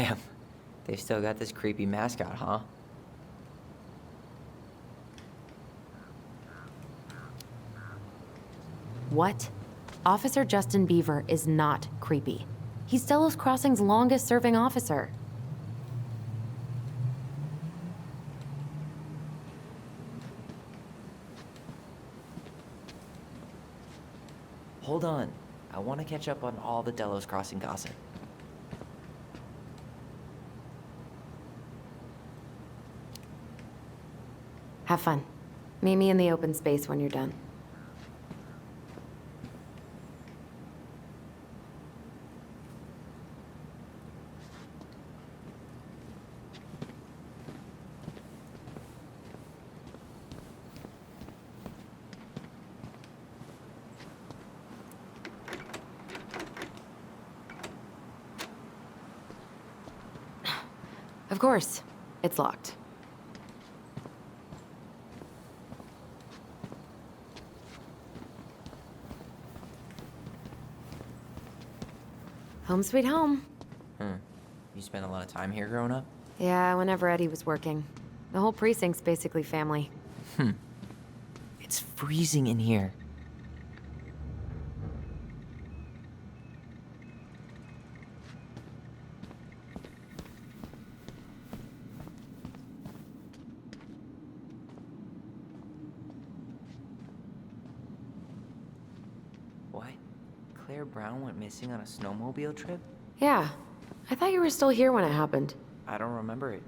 Damn, they've still got this creepy mascot, huh? What? Officer Justin Beaver is not creepy. He's Delos Crossing's longest-serving officer. Hold on. I want to catch up on all the Delos Crossing gossip. Have fun. Meet me in the open space when you're done. Of course. It's locked. Home sweet home. You spent a lot of time here growing up? Yeah, whenever Eddie was working. The whole precinct's basically family. It's freezing in here. What? Claire Brown went missing on a snowmobile trip? Yeah. I thought you were still here when it happened. I don't remember it.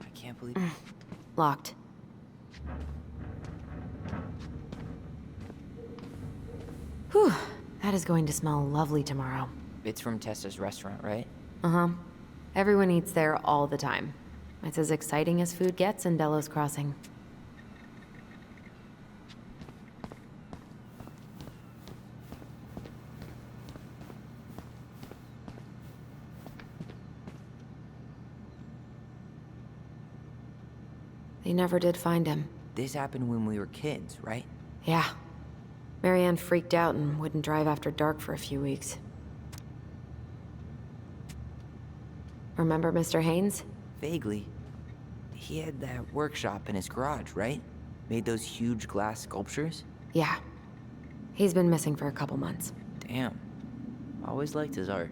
I can't believe... Locked. Whew. That is going to smell lovely tomorrow. It's from Tessa's restaurant, right? Uh-huh. Everyone eats there all the time. It's as exciting as food gets in Delos Crossing. They never did find him. This happened when we were kids, right? Yeah. Marianne freaked out and wouldn't drive after dark for a few weeks. Remember Mr. Haynes? Vaguely. He had that workshop in his garage, right? Made those huge glass sculptures? Yeah. He's been missing for a couple months. Damn. Always liked his art.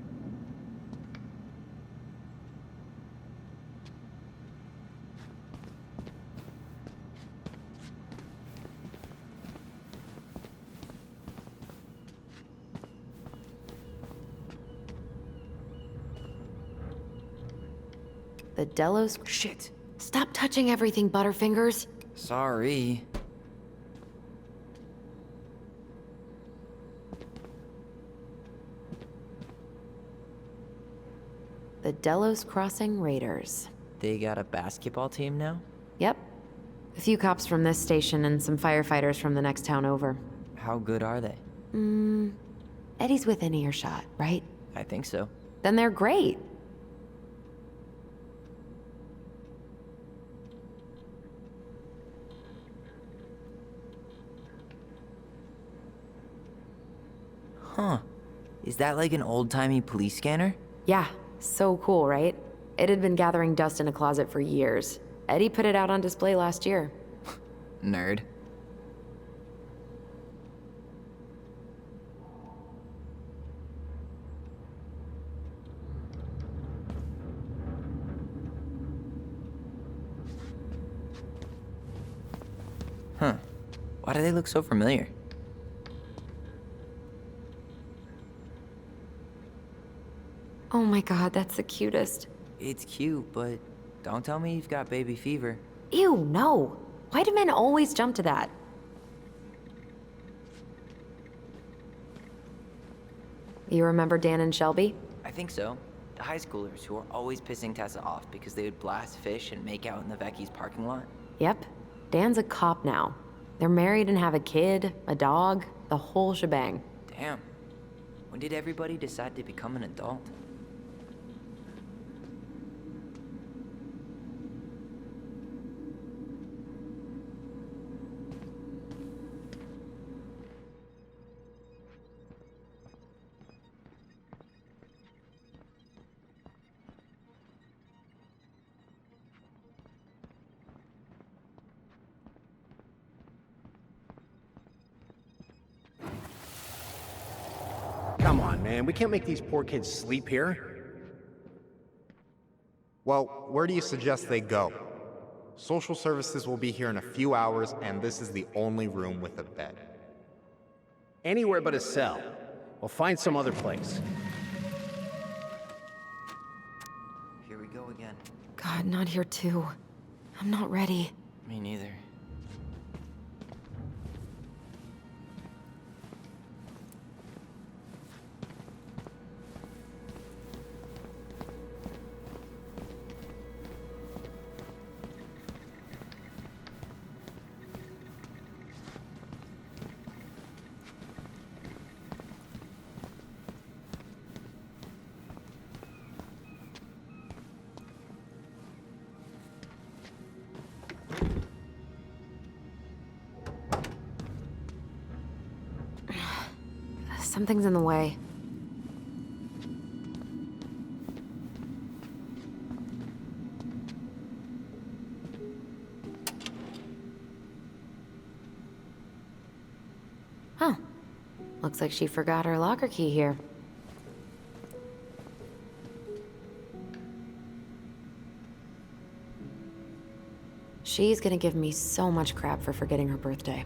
The Delos... Shit! Stop touching everything, Butterfingers. Sorry. The Delos Crossing Raiders. They got a basketball team now? Yep. A few cops from this station and some firefighters from the next town over. How good are they? Eddie's within earshot, right? I think so. Then they're great. Huh. Is that like an old-timey police scanner? Yeah, so cool, right? It had been gathering dust in a closet for years. Eddie put it out on display last year. Nerd. Huh. Why do they look so familiar? Oh my god, that's the cutest. It's cute, but don't tell me you've got baby fever. Ew, no. Why do men always jump to that? You remember Dan and Shelby? I think so. The high schoolers who were always pissing Tessa off because they would blast fish and make out in the Vecchi's parking lot. Yep. Dan's a cop now. They're married and have a kid, a dog, the whole shebang. Damn. When did everybody decide to become an adult? Come on, man. We can't make these poor kids sleep here. Well, where do you suggest they go? Social services will be here in a few hours, and this is the only room with a bed. Anywhere but a cell. We'll find some other place. Here we go again. God, not here too. I'm not ready. Me neither. Something's in the way. Huh. Looks like she forgot her locker key here. She's gonna give me so much crap for forgetting her birthday.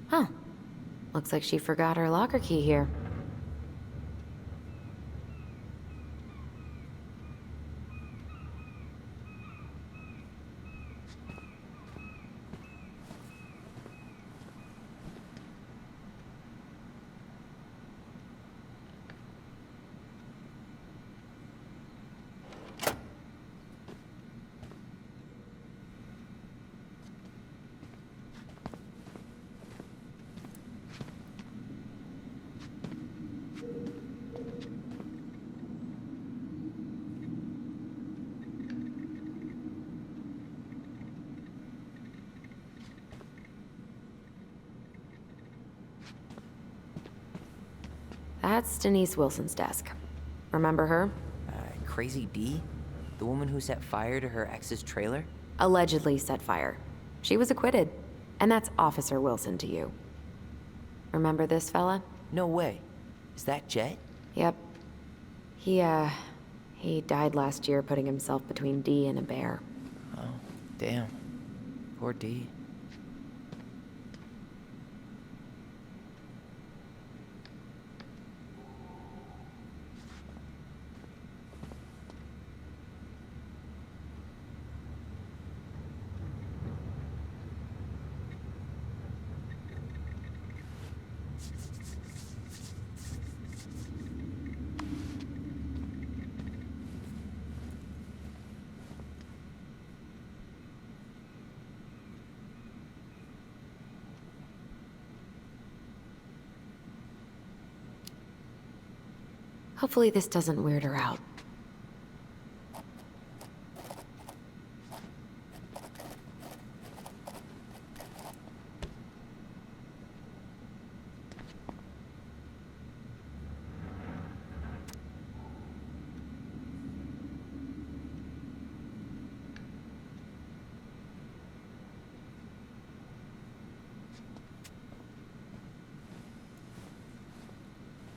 Huh. Looks like she forgot her locker key here. That's Denise Wilson's desk. Remember her? Crazy D? The woman who set fire to her ex's trailer? Allegedly set fire. She was acquitted. And that's Officer Wilson to you. Remember this fella? No way. Is that Jet? Yep. He died last year putting himself between D and a bear. Oh, damn. Poor D. Hopefully this doesn't weird her out.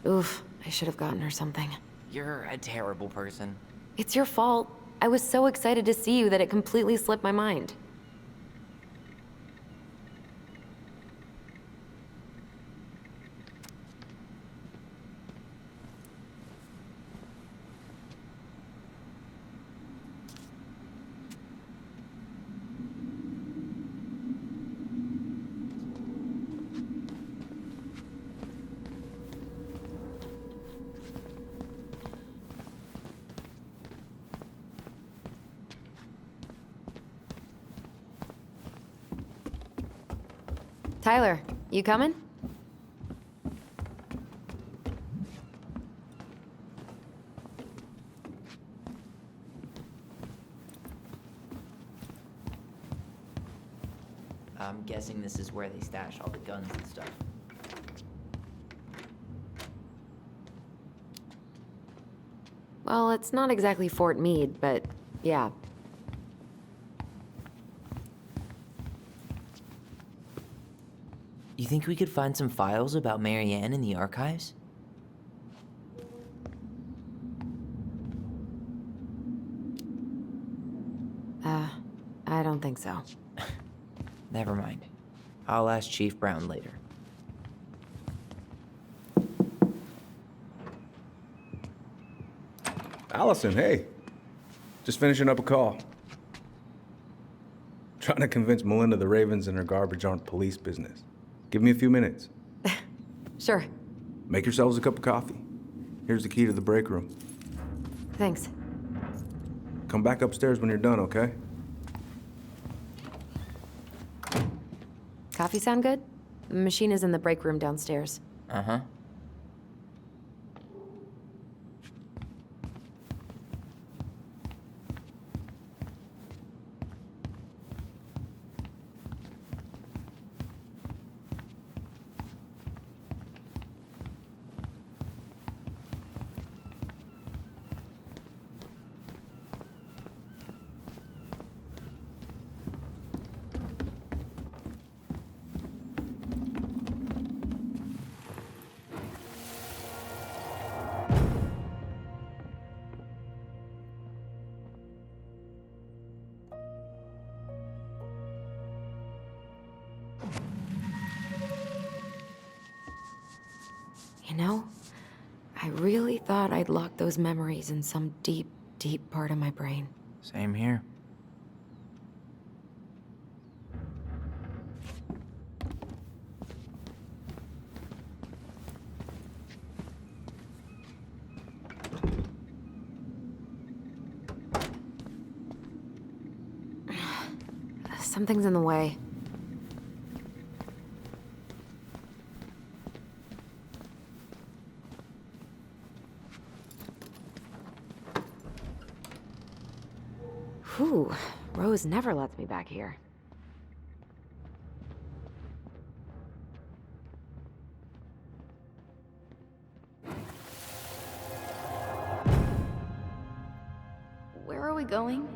Oof, I I should have gotten her something. You're a terrible person. It's your fault. I was so excited to see you that it completely slipped my mind. Tyler, you coming? I'm guessing this is where they stash all the guns and stuff. Well, it's not exactly Fort Meade, but yeah. You think we could find some files about Marianne in the archives? I don't think so. Never mind. I'll ask Chief Brown later. Allison, hey. Just finishing up a call. Trying to convince Melinda the Ravens and her garbage aren't police business. Give me a few minutes. Sure. Make yourselves a cup of coffee. Here's the key to the break room. Thanks. Come back upstairs when you're done, okay? Coffee sound good? The machine is in the break room downstairs. Uh-huh. You know, I really thought I'd locked those memories in some deep, deep part of my brain. Same here. Something's in the way. Whew, Rose never lets me back here. Where are we going?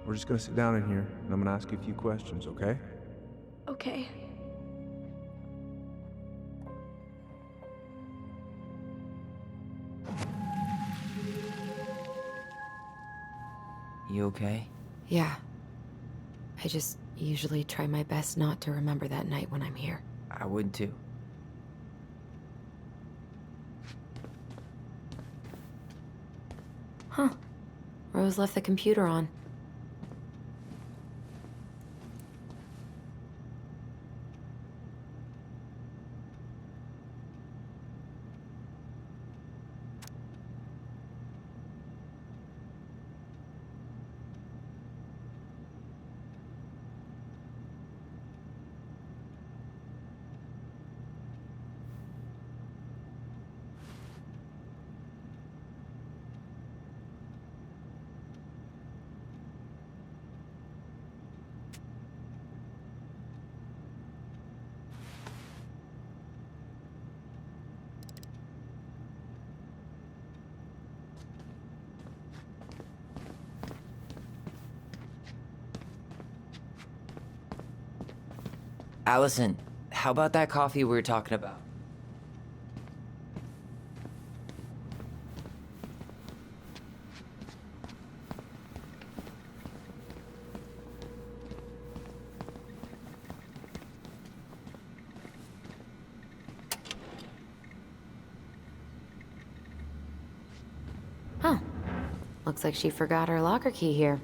We're just gonna sit down in here, and I'm gonna ask you a few questions, okay? Okay. You okay? Yeah. I just usually try my best not to remember that night when I'm here. I would too. Huh. Rose left the computer on. Allison, how about that coffee we were talking about? Looks like she forgot her locker key here.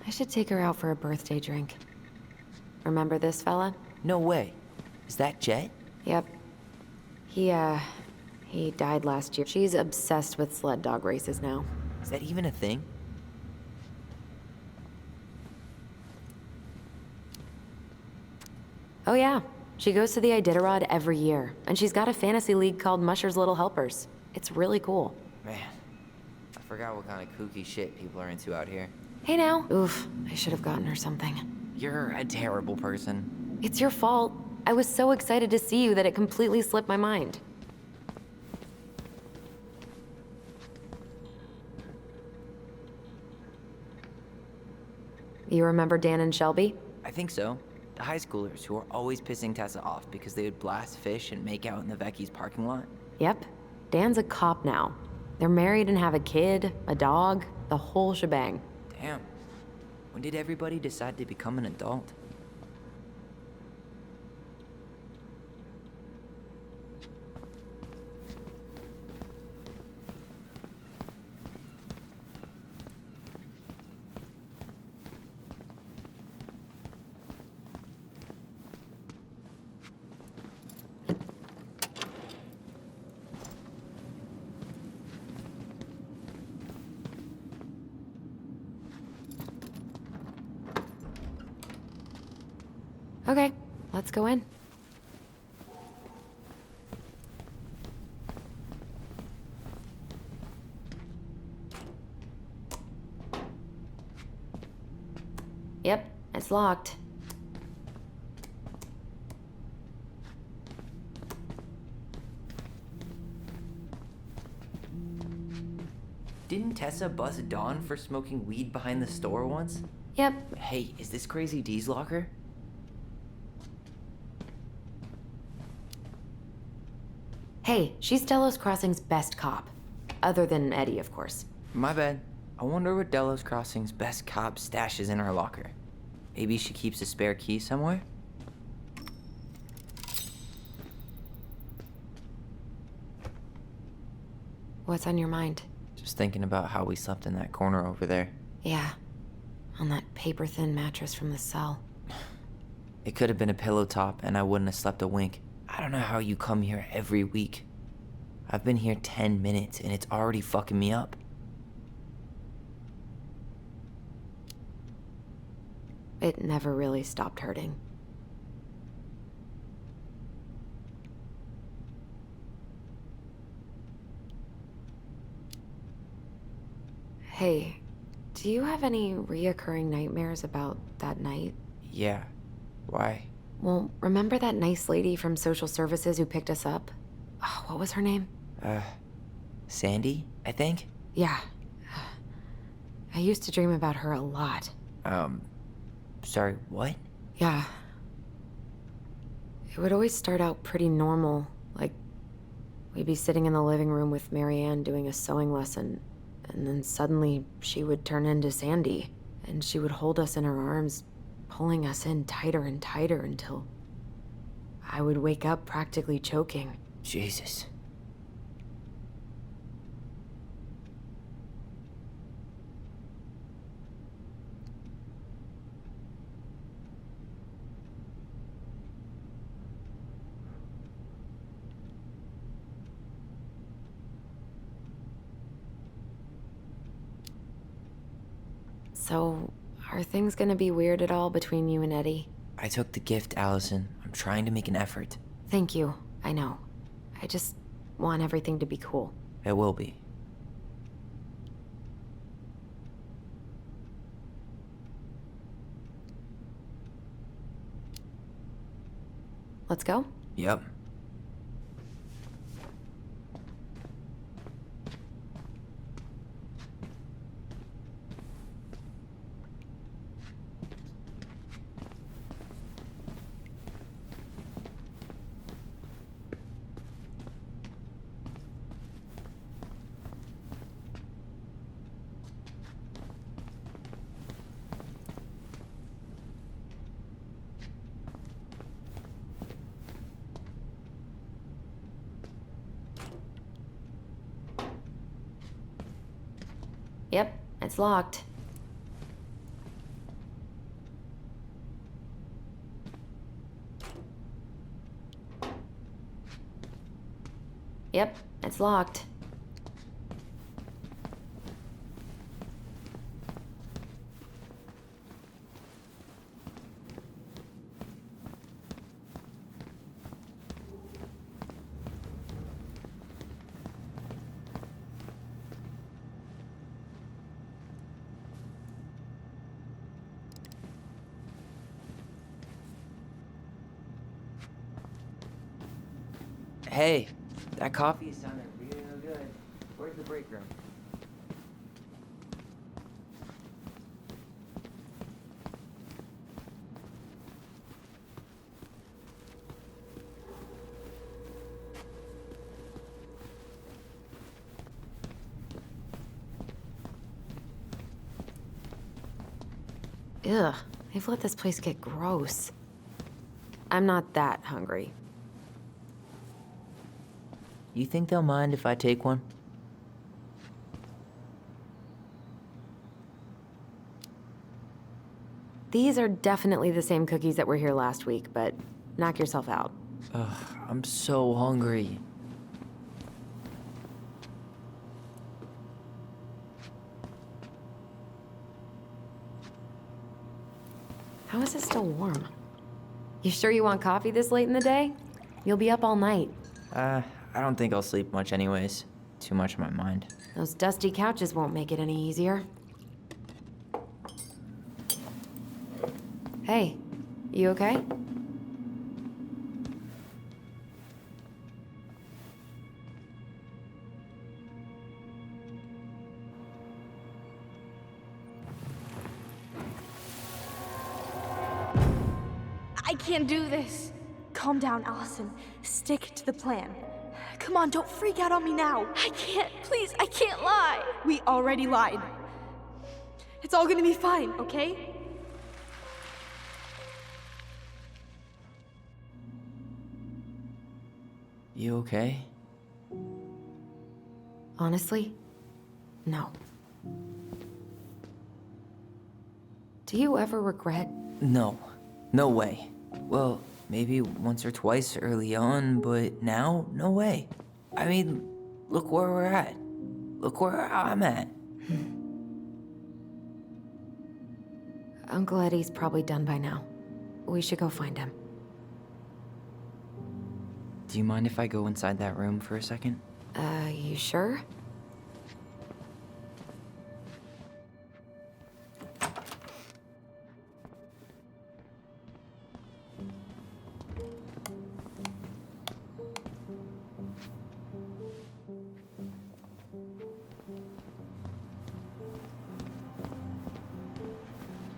I should take her out for a birthday drink. Remember this fella? No way. Is that Jet? Yep. He died last year. She's obsessed with sled dog races now. Is that even a thing? Oh yeah. She goes to the Iditarod every year, and she's got a fantasy league called Musher's Little Helpers. It's really cool. Man, I forgot what kind of kooky shit people are into out here. Hey now. Oof, I should have gotten her something. You're a terrible person. It's your fault. I was so excited to see you that it completely slipped my mind. You remember Dan and Shelby? I think so. The high schoolers who were always pissing Tessa off because they would blast fish and make out in the Vecchi's parking lot. Yep. Dan's a cop now. They're married and have a kid, a dog, the whole shebang. Damn. When did everybody decide to become an adult? Okay, let's go in. Yep, it's locked. Didn't Tessa bust Dawn for smoking weed behind the store once? Yep. Hey, is this Crazy D's locker? Hey, she's Delos Crossing's best cop. Other than Eddie, of course. My bad. I wonder what Delos Crossing's best cop stashes in her locker. Maybe she keeps a spare key somewhere? What's on your mind? Just thinking about how we slept in that corner over there. Yeah, on that paper-thin mattress from the cell. It could have been a pillow top and I wouldn't have slept a wink. I don't know how you come here every week. I've been here 10 minutes and it's already fucking me up. It never really stopped hurting. Hey, do you have any reoccurring nightmares about that night? Yeah. Why? Well, remember that nice lady from social services who picked us up? Oh, what was her name? Sandy, I think? Yeah. I used to dream about her a lot. Sorry, what? Yeah. It would always start out pretty normal, like we'd be sitting in the living room with Marianne doing a sewing lesson, and then suddenly she would turn into Sandy, and she would hold us in her arms, pulling us in tighter and tighter until I would wake up practically choking. Jesus. So, are things gonna be weird at all between you and Eddie? I took the gift, Allison. I'm trying to make an effort. Thank you. I know. I just want everything to be cool. It will be. Let's go? Yep. Yep, it's locked. Yep, it's locked. Hey, that coffee is sounding real good. Where's the break room? Ugh, they've let this place get gross. I'm not that hungry. You think they'll mind if I take one? These are definitely the same cookies that were here last week, but knock yourself out. Ugh, I'm so hungry. How is it still warm? You sure you want coffee this late in the day? You'll be up all night. I don't think I'll sleep much anyways. Too much on my mind. Those dusty couches won't make it any easier. Hey, you okay? I can't do this. Calm down, Allison. Stick to the plan. Come on, don't freak out on me now. I can't. Please, I can't lie. We already lied. It's all gonna be fine, okay? You okay? Honestly, no. Do you ever regret? No. No way. Well, maybe once or twice early on, but now, no way. I mean, look where we're at. Look where I'm at. Uncle Eddie's probably done by now. We should go find him. Do you mind if I go inside that room for a second? You sure?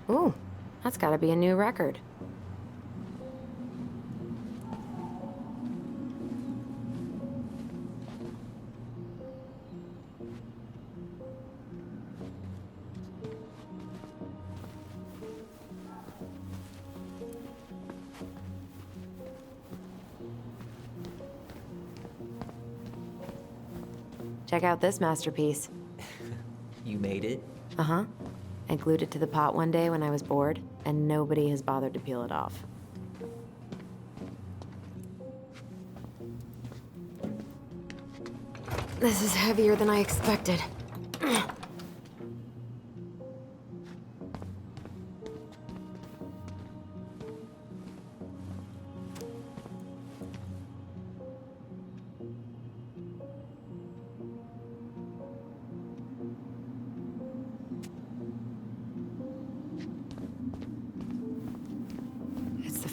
Ooh, that's gotta be a new record. Check out this masterpiece. You made it? Uh-huh. I glued it to the pot one day when I was bored, and nobody has bothered to peel it off. This is heavier than I expected.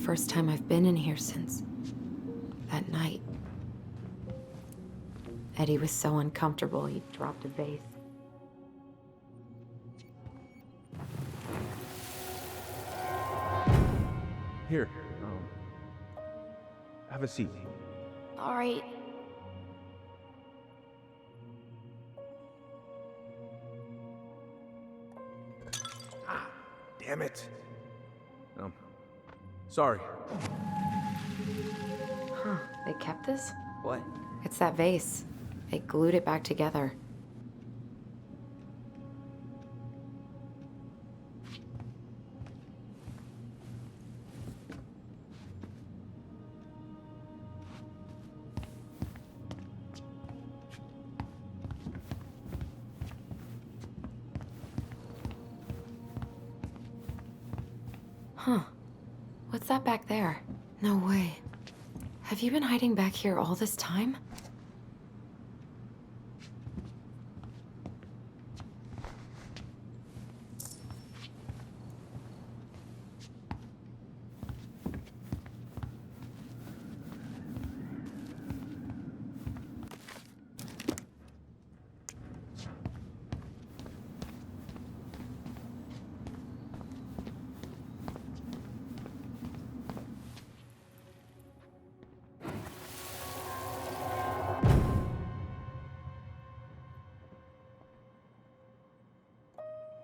first time I've been in here since that night. Eddie was so uncomfortable, he dropped a vase. Here, have a seat. All right. Damn it. Sorry. Huh, they kept this? What? It's that vase. They glued it back together. Huh. What's that back there? No way. Have you been hiding back here all this time?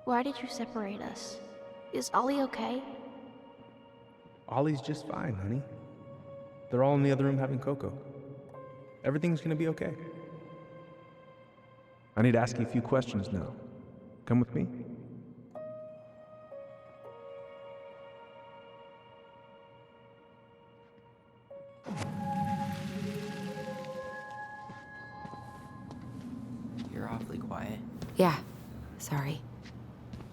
Why did you separate us? Is Ollie okay? Ollie's just fine, honey. They're all in the other room having cocoa. Everything's gonna be okay. I need to ask you a few questions now. Come with me? You're awfully quiet. Yeah. Sorry.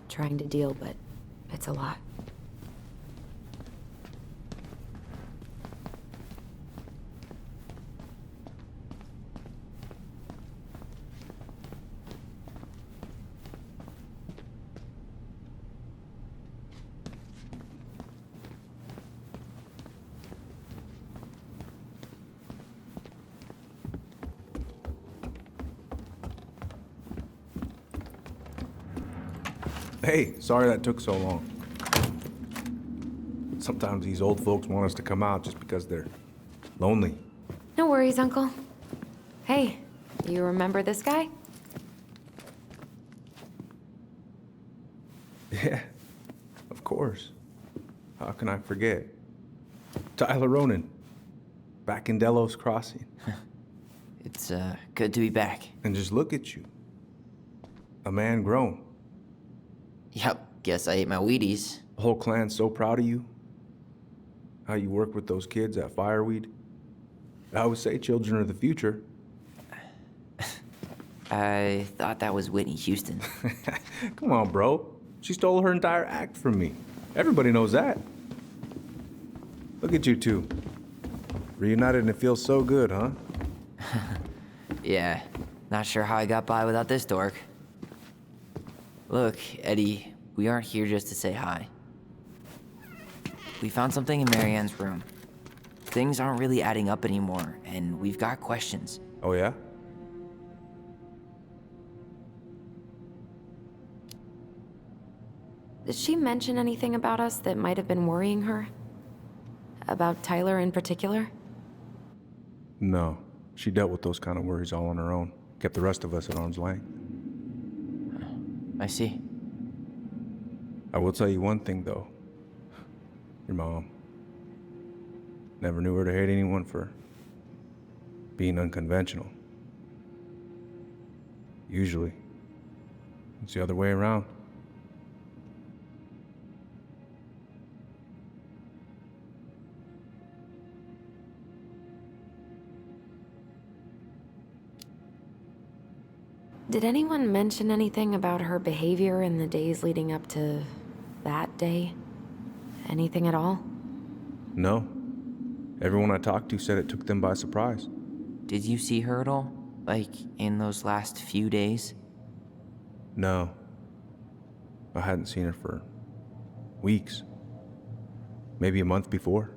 Trying to deal, but it's a lot. Hey, sorry that took so long. Sometimes these old folks want us to come out just because they're lonely. No worries, Uncle. Hey, you remember this guy? Yeah, of course. How can I forget? Tyler Ronan, back in Delos Crossing. It's, good to be back. And just look at you. A man grown. Yep, guess I ate my Wheaties. The whole clan's so proud of you. How you work with those kids at Fireweed. I would say children are the future. I thought that was Whitney Houston. Come on, bro. She stole her entire act from me. Everybody knows that. Look at you two. Reunited and it feels so good, huh? Yeah, not sure how I got by without this dork. Look, Eddie, we aren't here just to say hi. We found something in Marianne's room. Things aren't really adding up anymore, and we've got questions. Oh, yeah? Did she mention anything about us that might have been worrying her? About Tyler in particular? No. She dealt with those kind of worries all on her own. Kept the rest of us at arm's length. I see. I will tell you one thing, though. Your mom. Never knew her to hate anyone for being unconventional. Usually, it's the other way around. Did anyone mention anything about her behavior in the days leading up to that day? Anything at all? No. Everyone I talked to said it took them by surprise. Did you see her at all? Like, in those last few days? No. I hadn't seen her for weeks. Maybe a month before.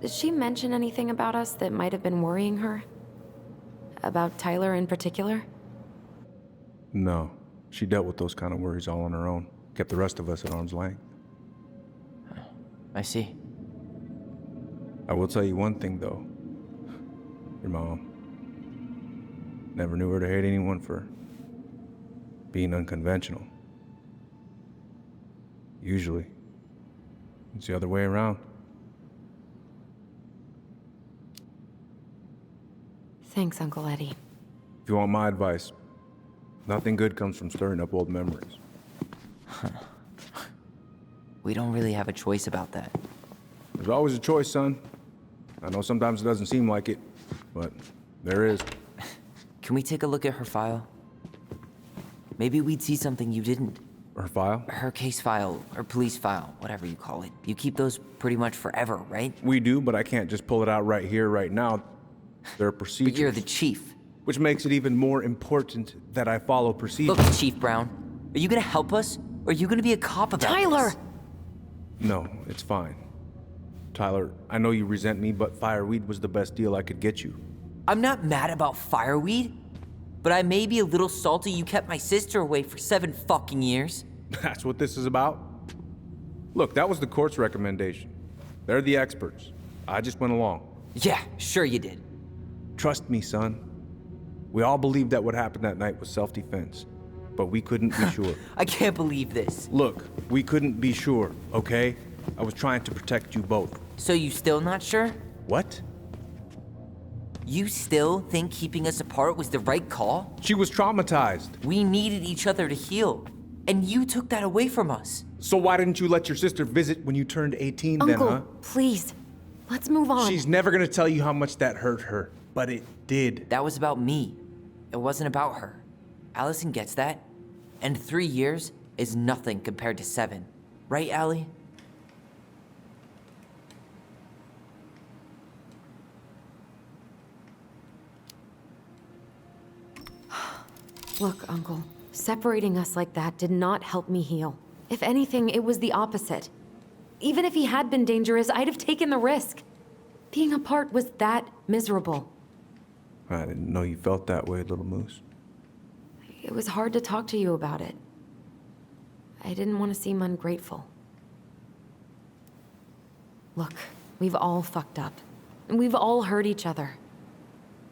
Did she mention anything about us that might have been worrying her? About Tyler in particular? No, she dealt with those kind of worries all on her own. Kept the rest of us at arm's length. I see. I will tell you one thing, though. Your mom. Never knew her to hate anyone for being unconventional. Usually, it's the other way around. Thanks, Uncle Eddie. If you want my advice, nothing good comes from stirring up old memories. We don't really have a choice about that. There's always a choice, son. I know sometimes it doesn't seem like it, but there is. Can we take a look at her file? Maybe we'd see something you didn't. Her file? Her case file, or police file, whatever you call it. You keep those pretty much forever, right? We do, but I can't just pull it out right here, right now. There are procedures. But you're the chief. Which makes it even more important that I follow procedures. Look, Chief Brown, are you gonna help us? Or are you gonna be a cop about Tyler! this? No, it's fine. Tyler, I know you resent me, but fireweed was the best deal I could get you. I'm not mad about fireweed, but I may be a little salty you kept my sister away for 7 fucking years. That's what this is about? Look, that was the court's recommendation. They're the experts. I just went along. Yeah, sure you did. Trust me, son. We all believed that what happened that night was self-defense, but we couldn't be sure. I can't believe this. Look, we couldn't be sure, okay? I was trying to protect you both. So you still not sure? What? You still think keeping us apart was the right call? She was traumatized. We needed each other to heal, and you took that away from us. So why didn't you let your sister visit when you turned 18 then, Uncle, huh? please. Let's move on. She's never gonna tell you how much that hurt her, but it did. That was about me. It wasn't about her. Allison gets that. And 3 years is nothing compared to 7. Right, Allie? Look, Uncle, separating us like that did not help me heal. If anything, it was the opposite. Even if he had been dangerous, I'd have taken the risk. Being apart was that miserable. I didn't know you felt that way, little moose. It was hard to talk to you about it. I didn't want to seem ungrateful. Look, we've all fucked up. And we've all hurt each other.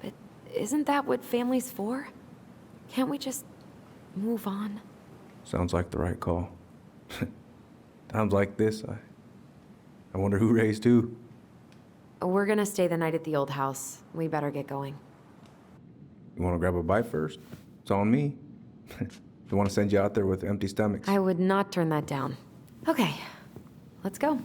But isn't that what family's for? Can't we just move on? Sounds like the right call. Times like this, I wonder who raised who. We're gonna stay the night at the old house. We better get going. You wanna grab a bite first? It's on me. Don't wanna send you out there with empty stomachs. I would not turn that down. Okay, let's go.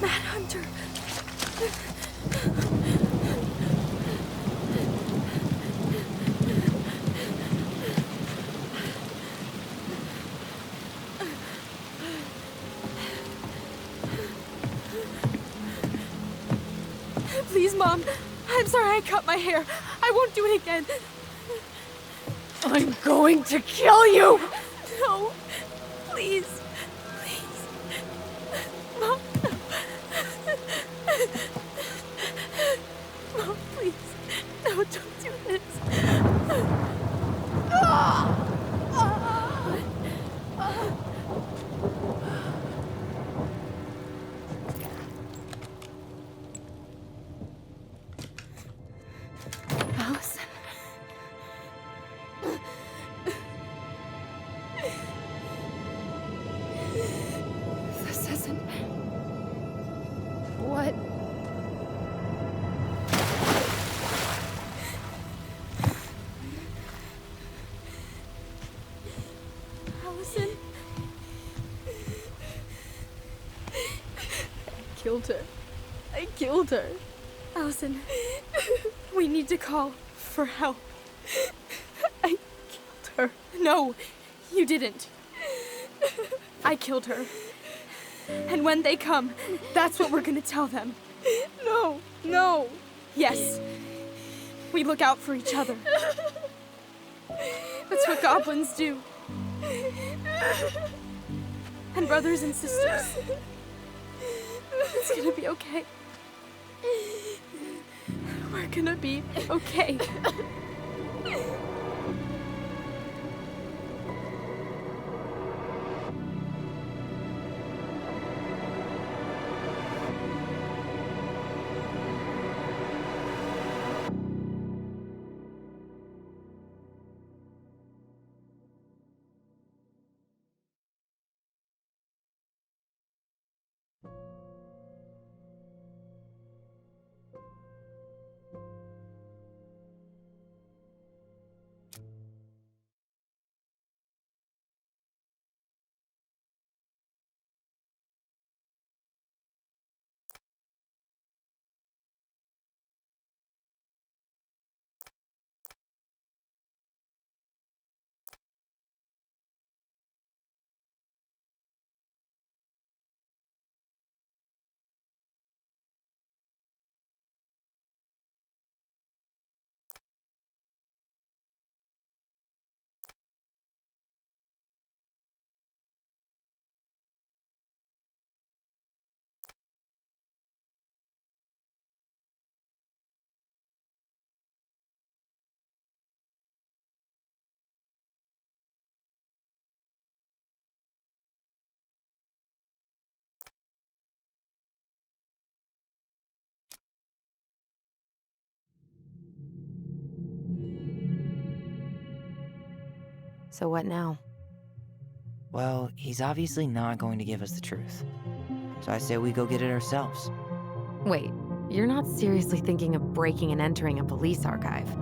Manhunter. Please, Mom. I'm sorry I cut my hair. I won't do it again. I'm going to kill you! No. Please. Please. Mom. Mom, please. No, don't do this. Ah! killed her. I killed her. Allison, we need to call for help. I killed her. No, you didn't. I killed her. And when they come, that's what we're gonna tell them. No, no. Yes. We look out for each other. That's what goblins do. And brothers and sisters. It's gonna be okay. We're gonna be okay. So what now? Well, he's obviously not going to give us the truth. So I say we go get it ourselves. Wait, you're not seriously thinking of breaking and entering a police archive?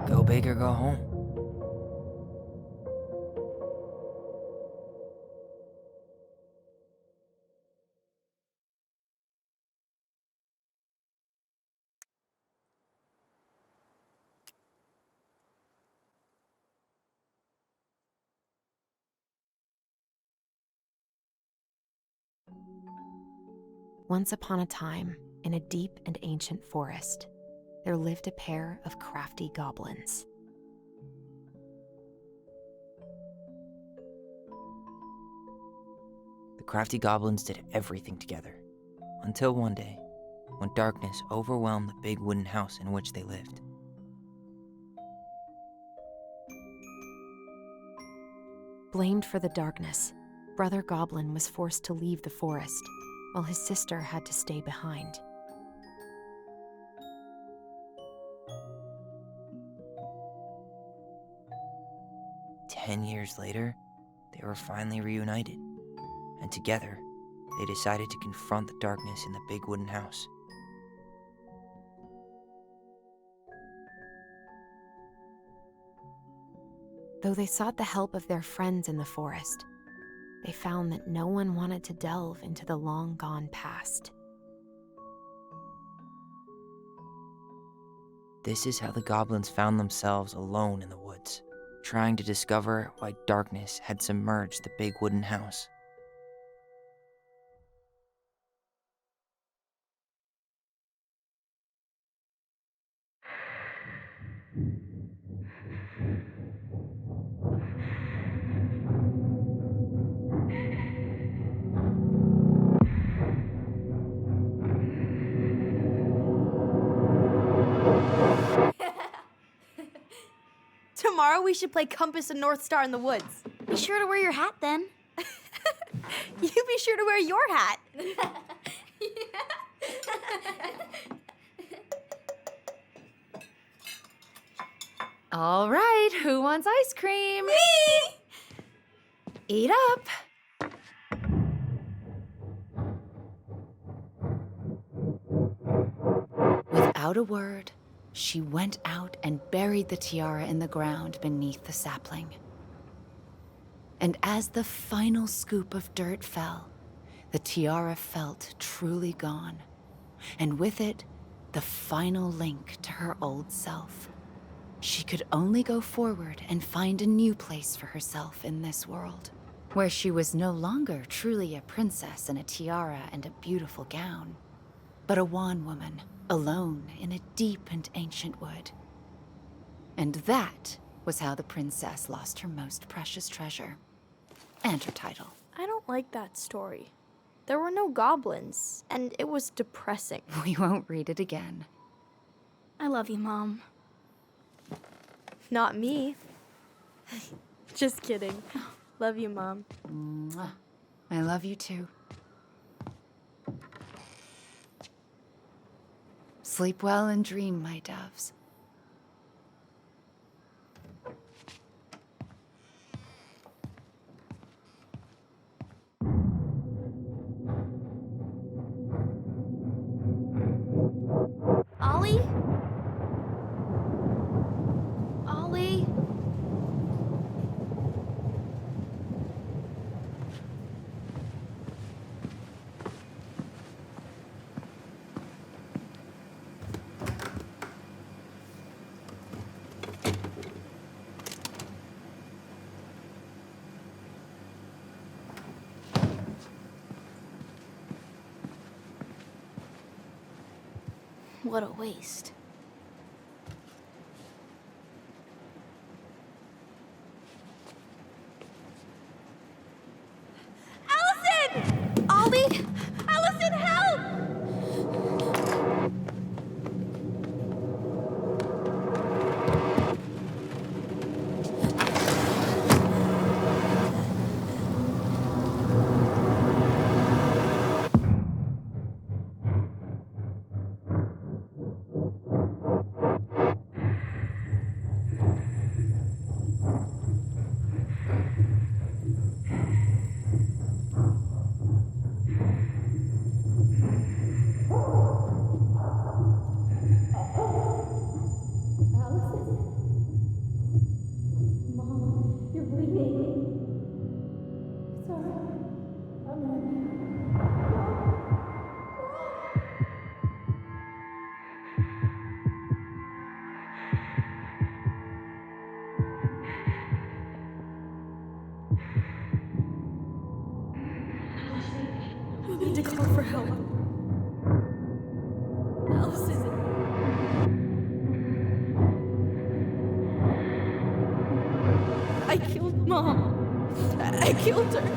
Go big or go home. Once upon a time, in a deep and ancient forest, there lived a pair of crafty goblins. The crafty goblins did everything together, until one day, when darkness overwhelmed the big wooden house in which they lived. Blamed for the darkness, Brother Goblin was forced to leave the forest, while his sister had to stay behind. "10 years later, they were finally reunited, and together, they decided to confront the darkness in the big wooden house. Though they sought the help of their friends in the forest, they found that no one wanted to delve into the long-gone past. This is how the goblins found themselves alone in the woods, trying to discover why darkness had submerged the big wooden house. Tomorrow we should play Compass and North Star in the woods. Be sure to wear your hat then. You be sure to wear your hat. All right, who wants ice cream? Me! Eat up. Without a word, she went out and buried the tiara in the ground beneath the sapling. And as the final scoop of dirt fell, the tiara felt truly gone, and with it, the final link to her old self. She could only go forward and find a new place for herself in this world, where she was no longer truly a princess in a tiara and a beautiful gown, but a wan woman, alone in a deep and ancient wood. And that was how the princess lost her most precious treasure, and her title. I don't like that story. There were no goblins, and it was depressing. We won't read it again. I love you, Mom. Not me. Just kidding. Love you, Mom. Mwah. I love you too. Sleep well and dream, my doves. Ollie? Ollie? What a waste. Allison! Ollie! Allison, help! We need to call for help. Allison. I killed Mom. I killed her.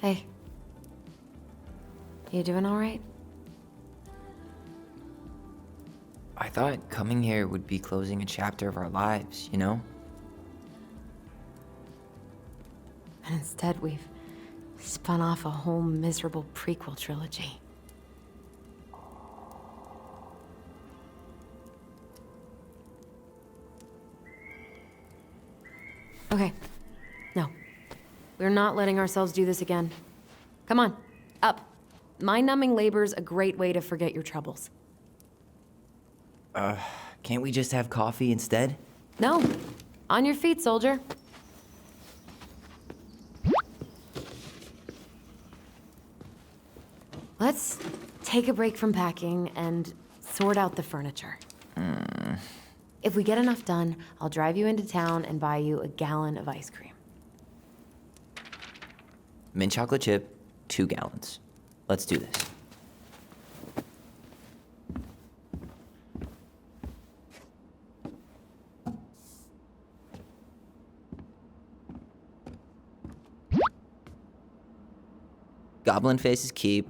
Hey. You doing all right? I thought coming here would be closing a chapter of our lives, you know? And instead, we've spun off a whole miserable prequel trilogy. Okay. No. We're not letting ourselves do this again. Come on, up. Mind-numbing labor's a great way to forget your troubles. Can't we just have coffee instead? No. On your feet, soldier. Let's take a break from packing and sort out the furniture. If we get enough done, I'll drive you into town and buy you a gallon of ice cream. Mint chocolate chip, 2 gallons. Let's do this. Goblin face is keep,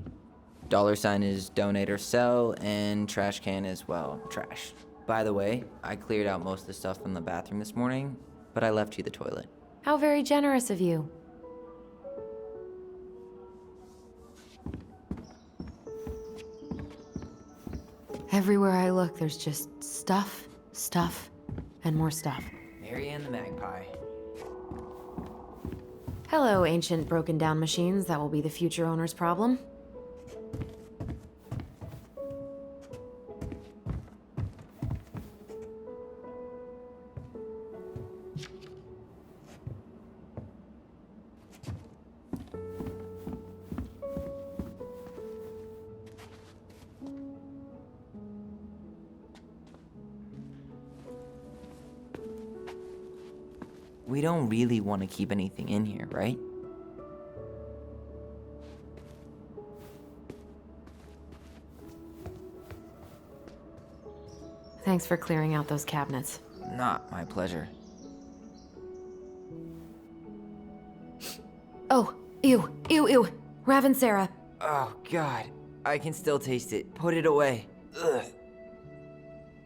$ is donate or sell, and trash can is, well, trash. By the way, I cleared out most of the stuff from the bathroom this morning, but I left you the toilet. How very generous of you. Everywhere I look, there's just stuff, and more stuff. Mary Ann the Magpie. Hello, ancient broken down machines that will be the future owner's problem. We don't really want to keep anything in here, right? Thanks for clearing out those cabinets. Not my pleasure. Oh, ew. Raven Sarah. Oh, God. I can still taste it. Put it away. Ugh.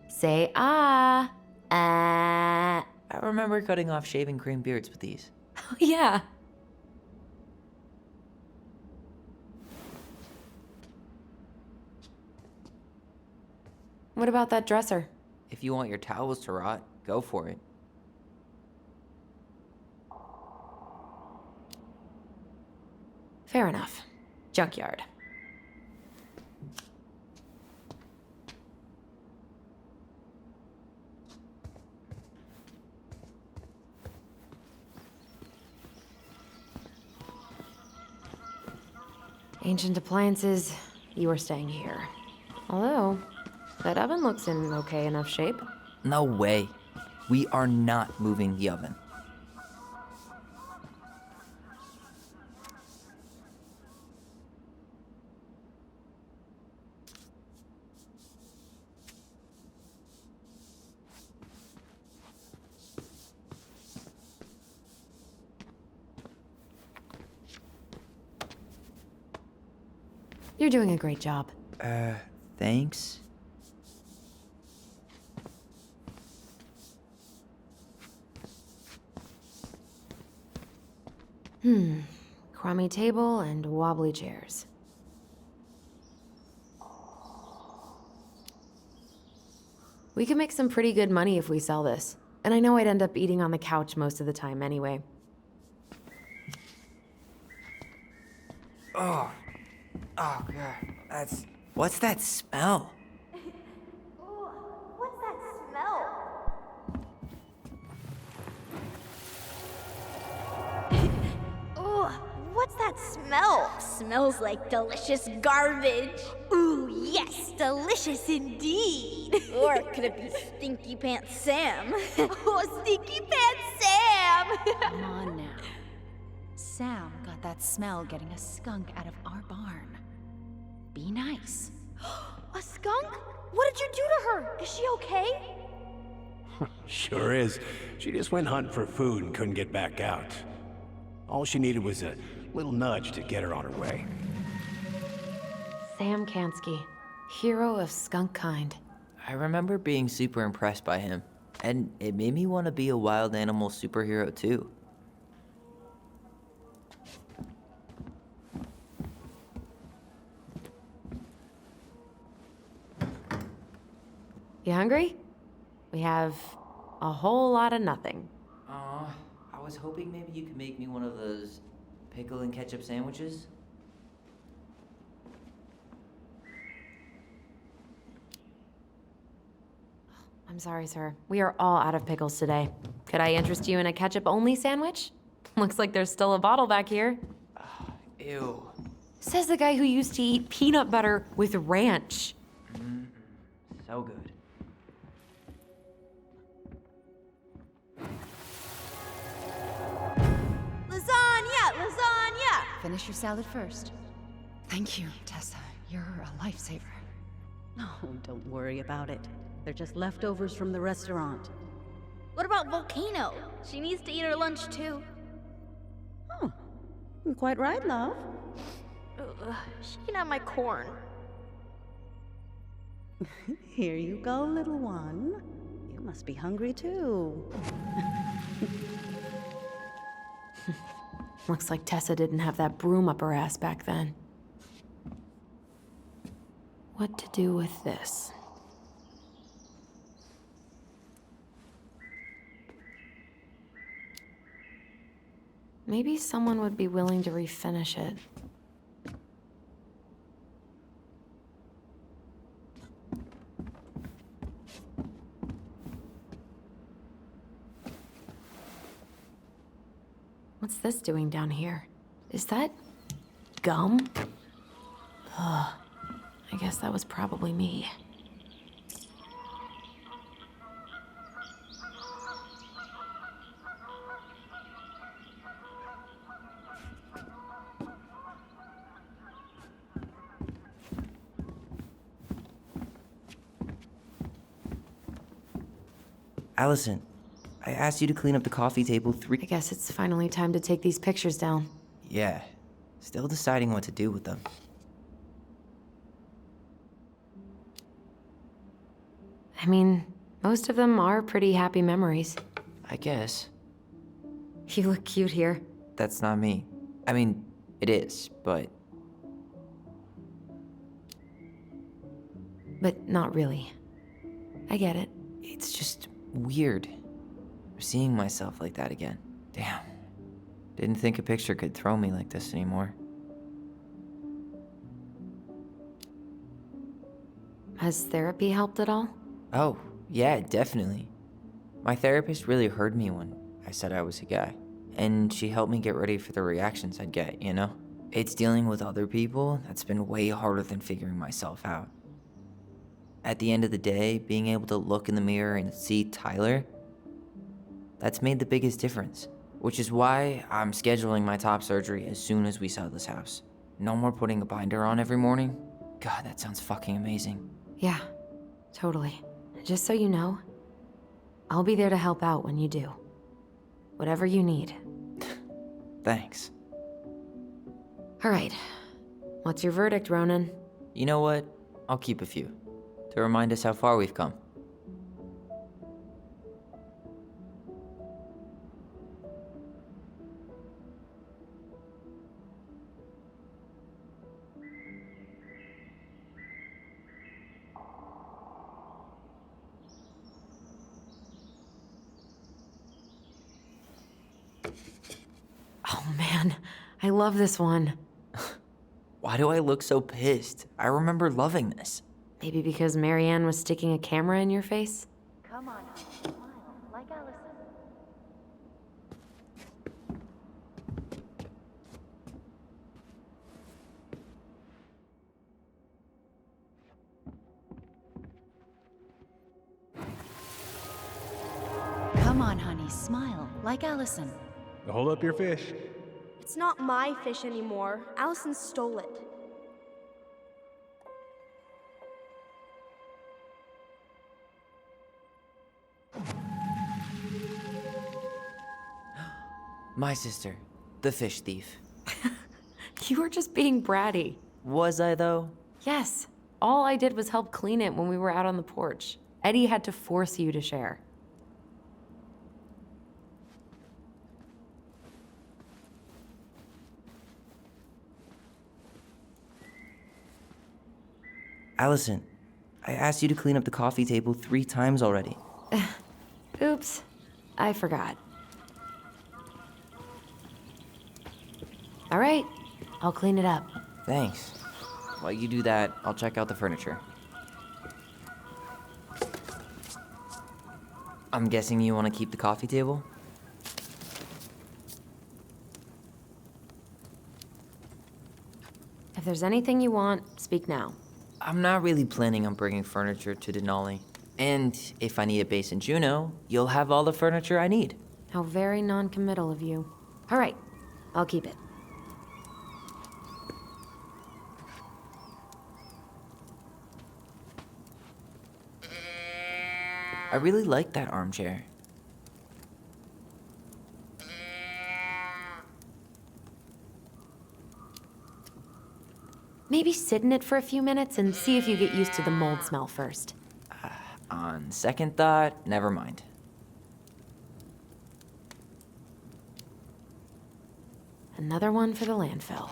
Say ah. Ah. I remember cutting off shaving cream beards with these. Oh, yeah. What about that dresser? If you want your towels to rot, go for it. Fair enough. Junkyard. Ancient appliances, you are staying here. Although, that oven looks in okay enough shape. No way. We are not moving the oven. You're doing a great job. Thanks. Crummy table and wobbly chairs. We could make some pretty good money if we sell this. And I know I'd end up eating on the couch most of the time anyway. Oh, God. What's that smell? Ooh, what's that smell? Ooh, what's that smell? Smells like delicious garbage. Ooh, yes, delicious indeed. Or could it be Stinky Pants Sam? Oh, Stinky Pants Sam! Come on now. Sam got that smell getting a skunk out of our barn. Be nice. A skunk? What did you do to her? Is she okay? Sure is. She just went hunting for food and couldn't get back out. All she needed was a Little nudge to get her on her way. Sam Kansky, hero of skunk kind. I remember being super impressed by him, and it made me want to be a wild animal superhero too. You hungry? We have a whole lot of nothing. I was hoping maybe you could make me one of those pickle and ketchup sandwiches. I'm sorry, sir. We are all out of pickles today. Could I interest you in a ketchup-only sandwich? Looks like there's still a bottle back here. Ew. Says the guy who used to eat peanut butter with ranch. So good. Lasagna! Lasagna! Finish your salad first. Thank you, Tessa. You're a lifesaver. No, don't worry about it. They're just leftovers from the restaurant. What about Volcano? She needs to eat her lunch too. Oh, you're quite right, love. She can have my corn. Here you go, little one. You must be hungry too. Looks like Tessa didn't have that broom up her ass back then. What to do with this? Maybe someone would be willing to refinish it. What's this doing down here? Is that gum? Ugh. I guess that was probably me. Allison, I asked you to clean up the coffee table I guess it's finally time to take these pictures down. Yeah, still deciding what to do with them. I mean, most of them are pretty happy memories. I guess. You look cute here. That's not me. I mean, it is, but But not really. I get it. it's just weird seeing myself like that again. Damn. Didn't think a picture could throw me like this anymore. Has therapy helped at all? Oh, yeah, definitely. My therapist really heard me when I said I was a guy, and she helped me get ready for the reactions I'd get, you know? It's dealing with other people that's been way harder than figuring myself out. At the end of the day, being able to look in the mirror and see Tyler, that's made the biggest difference. Which is why I'm scheduling my top surgery as soon as we sell this house. No more putting a binder on every morning. God, that sounds fucking amazing. Yeah, totally. Just so you know, I'll be there to help out when you do. Whatever you need. Thanks. All right. What's your verdict, Ronan? You know what? I'll keep a few. To remind us how far we've come. Oh man, I love this one. Why do I look so pissed? I remember loving this. Maybe because Marianne was sticking a camera in your face? Come on, smile, like Allison. Come on, honey, smile, like Allison. Hold up your fish. It's not my fish anymore. Allison stole it. My sister, the fish thief. You were just being bratty. Was I, though? Yes. All I did was help clean it when we were out on the porch. Eddie had to force you to share. Allison, I asked you to clean up the coffee table 3 times already. Oops. I forgot. All right. I'll clean it up. Thanks. While you do that, I'll check out the furniture. I'm guessing you want to keep the coffee table? If there's anything you want, speak now. I'm not really planning on bringing furniture to Denali. And if I need a base in Juneau, you'll have all the furniture I need. How very non-committal of you. All right. I'll keep it. I really like that armchair. Maybe sit in it for a few minutes and see if you get used to the mold smell first. On second thought, never mind. Another one for the landfill.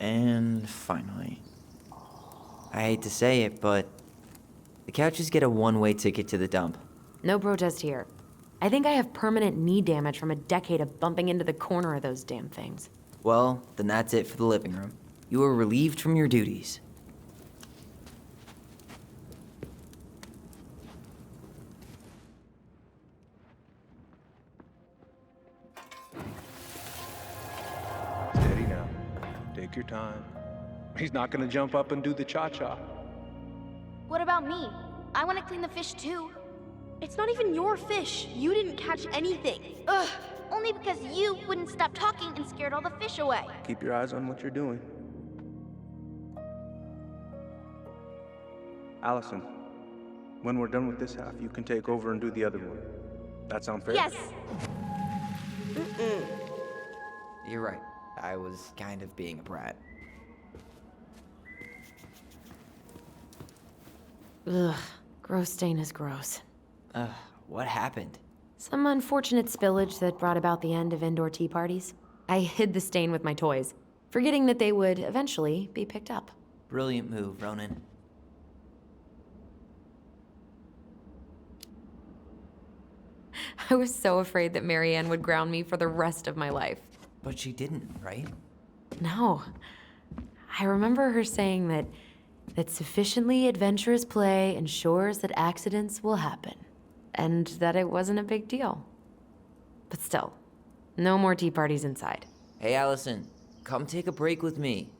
And finally. I hate to say it, but the couches get a one-way ticket to the dump. No protest here. I think I have permanent knee damage from a decade of bumping into the corner of those damn things. Well, then that's it for the living room. You are relieved from your duties. Steady now. Take your time. He's not gonna jump up and do the cha-cha. What about me? I want to clean the fish too. It's not even your fish. You didn't catch anything. Ugh. Only because you wouldn't stop talking and scared all the fish away. Keep your eyes on what you're doing. Allison, when we're done with this half, you can take over and do the other one. That sound fair? Yes. You're right. I was kind of being a brat. Ugh. Gross stain is gross. What happened? Some unfortunate spillage that brought about the end of indoor tea parties. I hid the stain with my toys, forgetting that they would eventually be picked up. Brilliant move, Ronan. I was so afraid that Marianne would ground me for the rest of my life. But she didn't, right? No. I remember her saying that sufficiently adventurous play ensures that accidents will happen, and that it wasn't a big deal. But still, no more tea parties inside. Hey, Allison, come take a break with me.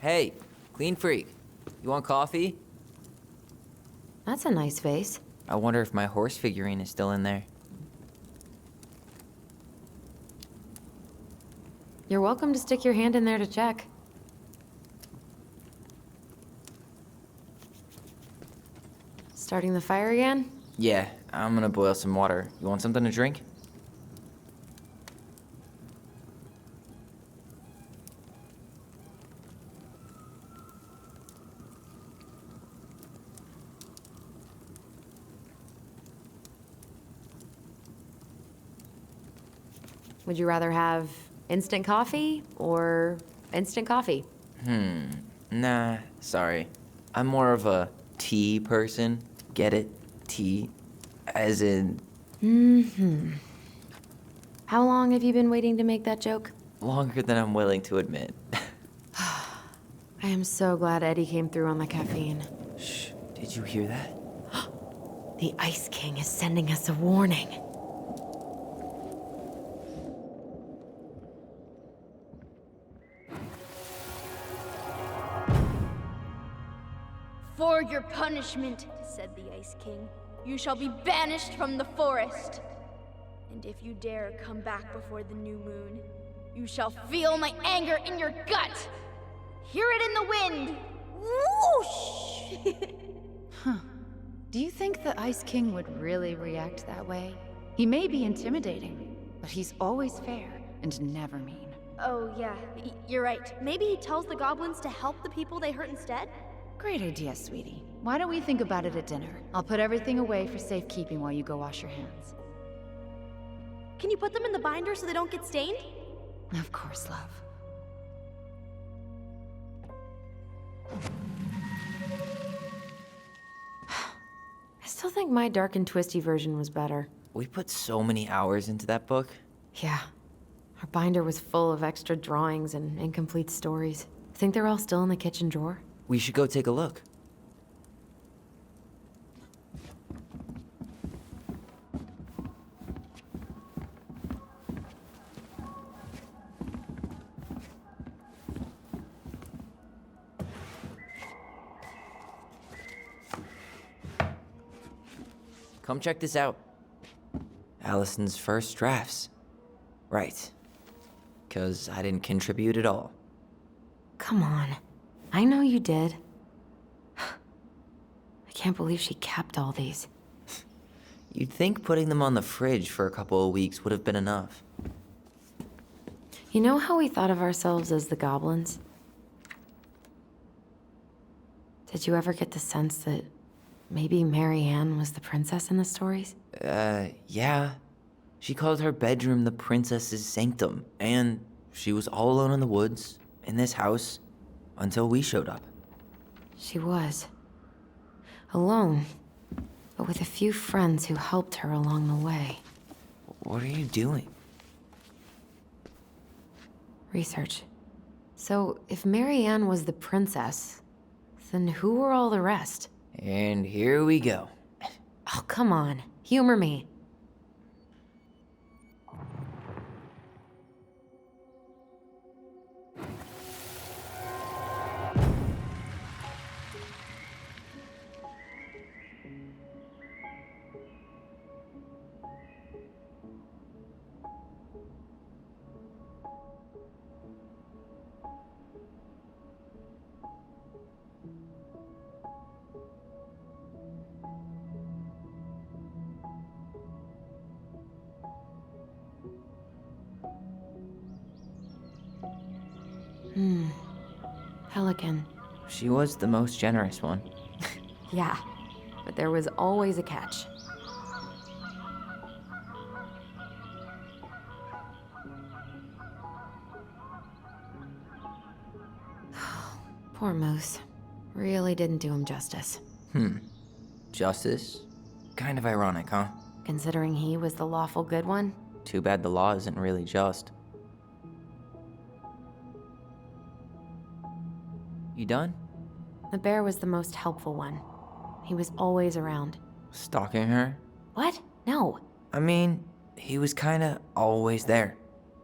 Hey, clean freak. You want coffee? That's a nice vase. I wonder if my horse figurine is still in there. You're welcome to stick your hand in there to check. Starting the fire again? Yeah, I'm gonna boil some water. You want something to drink? Would you rather have instant coffee or instant coffee? Nah, sorry. I'm more of a tea person. Get it? Tea. As in, How long have you been waiting to make that joke? longer than I'm willing to admit. I am so glad Eddie came through on the caffeine. Shh, did you hear that? The Ice King is sending us a warning. For your punishment, said the Ice King, you shall be banished from the forest. And if you dare come back before the new moon, you shall feel my anger in your gut. Hear it in the wind. Whoosh! Do you think the Ice King would really react that way? He may be intimidating, but he's always fair and never mean. Oh, yeah, you're right. Maybe he tells the goblins to help the people they hurt instead? Great idea, sweetie. Why don't we think about it at dinner? I'll put everything away for safekeeping while you go wash your hands. Can you put them in the binder so they don't get stained? Of course, love. I still think my dark and twisty version was better. We put so many hours into that book. Yeah. Our binder was full of extra drawings and incomplete stories. Think they're all still in the kitchen drawer? We should go take a look. Come check this out. Allison's first drafts. Right. 'Cause I didn't contribute at all. Come on. I know you did. I can't believe she kept all these. You'd think putting them on the fridge for a couple of weeks would have been enough. You know how we thought of ourselves as the goblins? Did you ever get the sense that maybe Mary Ann was the princess in the stories? Yeah. She called her bedroom the princess's sanctum, and she was all alone in the woods, in this house, until we showed up. She was. Alone, but with a few friends who helped her along the way. What are you doing? Research. So, if Mary Ann was the princess, then who were all the rest? And here we go. Oh, come on. Humor me. Pelican. She was the most generous one. Yeah, but there was always a catch. Poor Moose. Really didn't do him justice. Justice? Kind of ironic, huh? Considering he was the lawful good one. Too bad the law isn't really just. You done? The bear was the most helpful one. He was always around. Stalking her? What? No. I mean, he was kinda always there.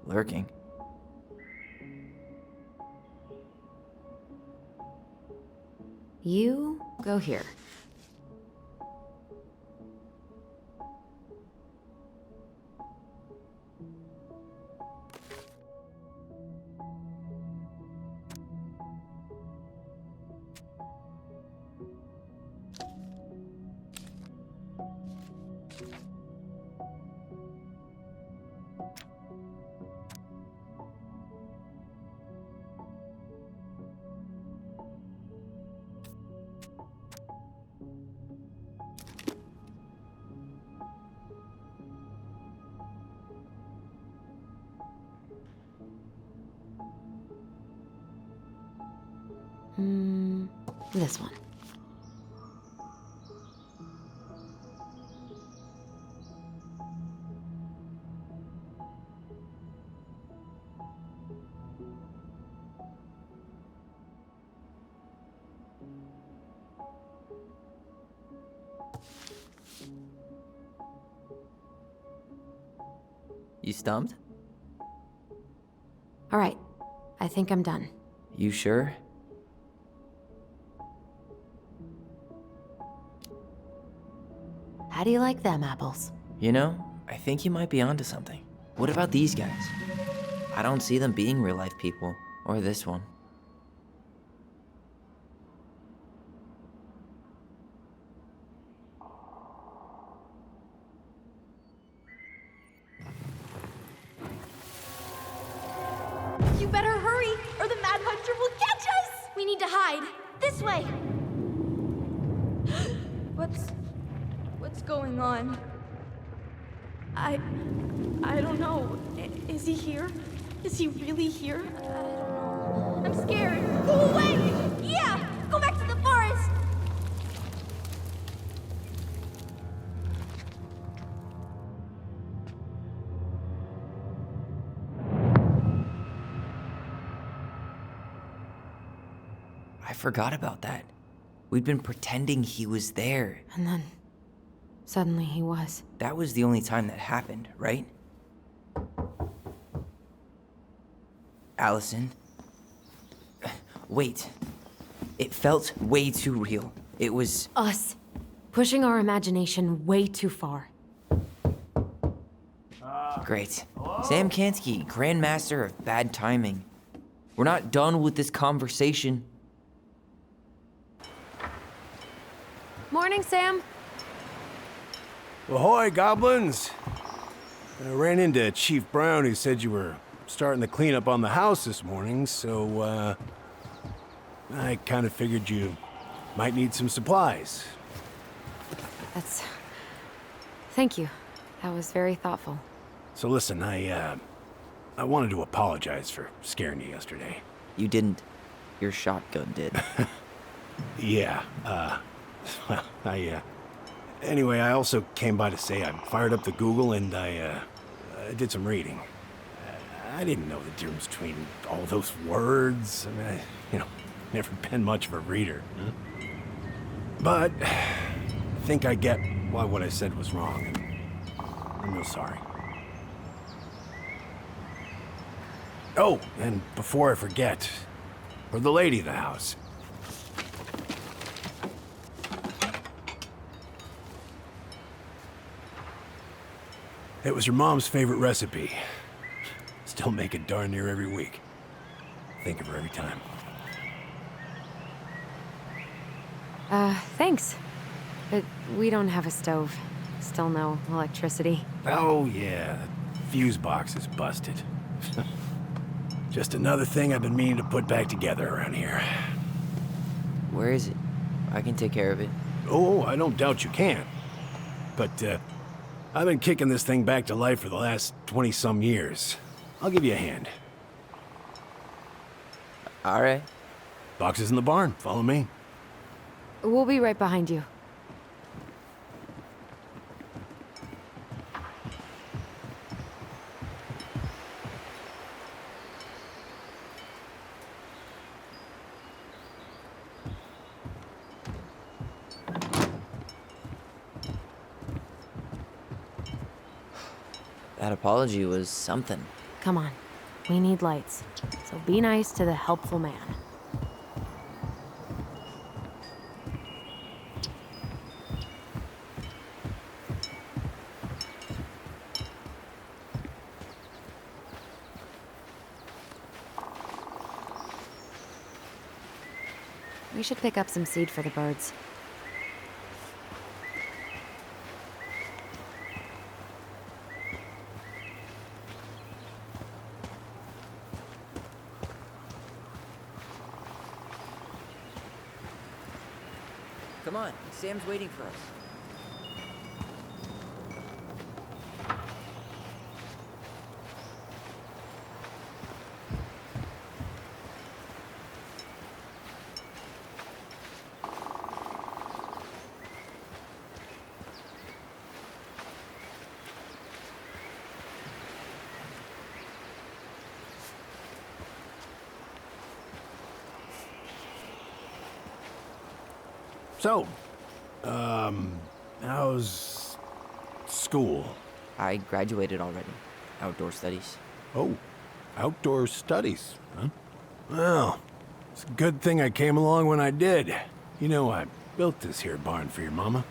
Lurking. You go here. This one. You stumped? All right, I think I'm done. You sure? How do you like them apples? You know, I think you might be onto something. What about these guys? I don't see them being real life people, or this one. You better hurry, or the Mad Hunter will catch us! We need to hide. This way! What's going on? I don't know. Is he here? Is he really here? I don't know. I'm scared. Go away! Yeah! Go back to the forest! I forgot about that. We'd been pretending he was there. And then, suddenly he was. That was the only time that happened, right? Allison? Wait. It felt way too real. It was... Us. Pushing our imagination way too far. Great. Sam Kansky, Grandmaster of Bad Timing. We're not done with this conversation. Morning, Sam. Ahoy, goblins! I ran into Chief Brown, who said you were starting the cleanup on the house this morning, so, I kind of figured you might need some supplies. Thank you. That was very thoughtful. So listen, I wanted to apologize for scaring you yesterday. You didn't. Your shotgun did. Yeah, well, anyway, I also came by to say I fired up the Google and I did some reading. I didn't know the difference between all those words. I mean, never been much of a reader. Huh? But I think I get why what I said was wrong, and I'm real sorry. Oh, and before I forget, for the lady of the house. It was your mom's favorite recipe. Still make it darn near every week. Think of her every time. Thanks. But we don't have a stove. Still no electricity. Oh, yeah. The fuse box is busted. Just another thing I've been meaning to put back together around here. Where is it? I can take care of it. Oh, I don't doubt you can. But, I've been kicking this thing back to life for the last 20-some years. I'll give you a hand. All right. Box is in the barn. Follow me. We'll be right behind you. That apology was something. Come on. We need lights. So be nice to the helpful man. We should pick up some seed for the birds. Come on, Sam's waiting for us. So, how's school? I graduated already. outdoor studies. Oh, outdoor studies, huh? Well, it's a good thing I came along when I did. You know, I built this here barn for your mama.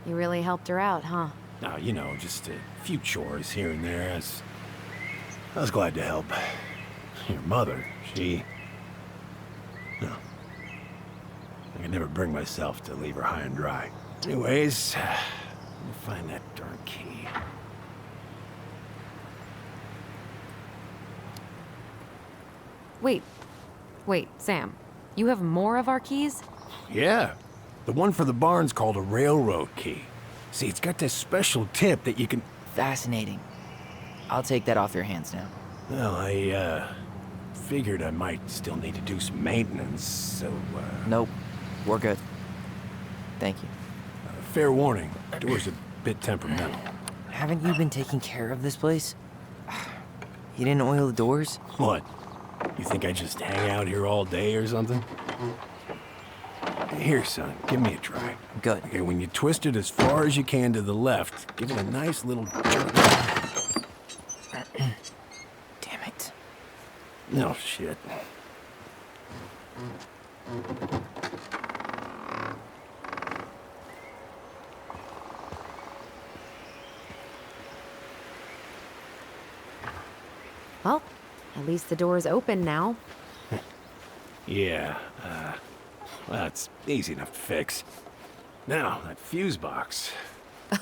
You really helped her out, huh? Now, you know, just a few chores here and there. I was glad to help. Your mother, no. I could never bring myself to leave her high and dry. Anyways, let me find that darn key. Wait, Sam. You have more of our keys? Yeah, the one for the barn's called a railroad key. See, it's got this special tip that you can... Fascinating. I'll take that off your hands now. Well, I, figured I might still need to do some maintenance, so, Nope. We're good. Thank you. fair warning, door's a bit temperamental. Haven't you been taking care of this place? You didn't oil the doors? What? You think I just hang out here all day or something? Here, son, give me a try. Good. Okay, when you twist it as far as you can to the left, give it a nice little jerk. Damn it. No shit. Well, at least the door's open now. Yeah, well, it's easy enough to fix. Now, that fuse box.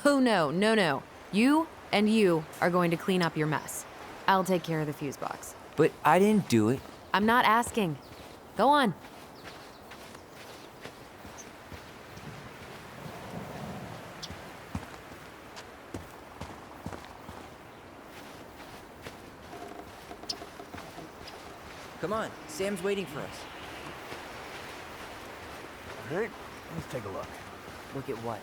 Oh, no. You and you are going to clean up your mess. I'll take care of the fuse box. But I didn't do it. I'm not asking. Go on. Come on, Sam's waiting for us. All right, let's take a look. Look at what?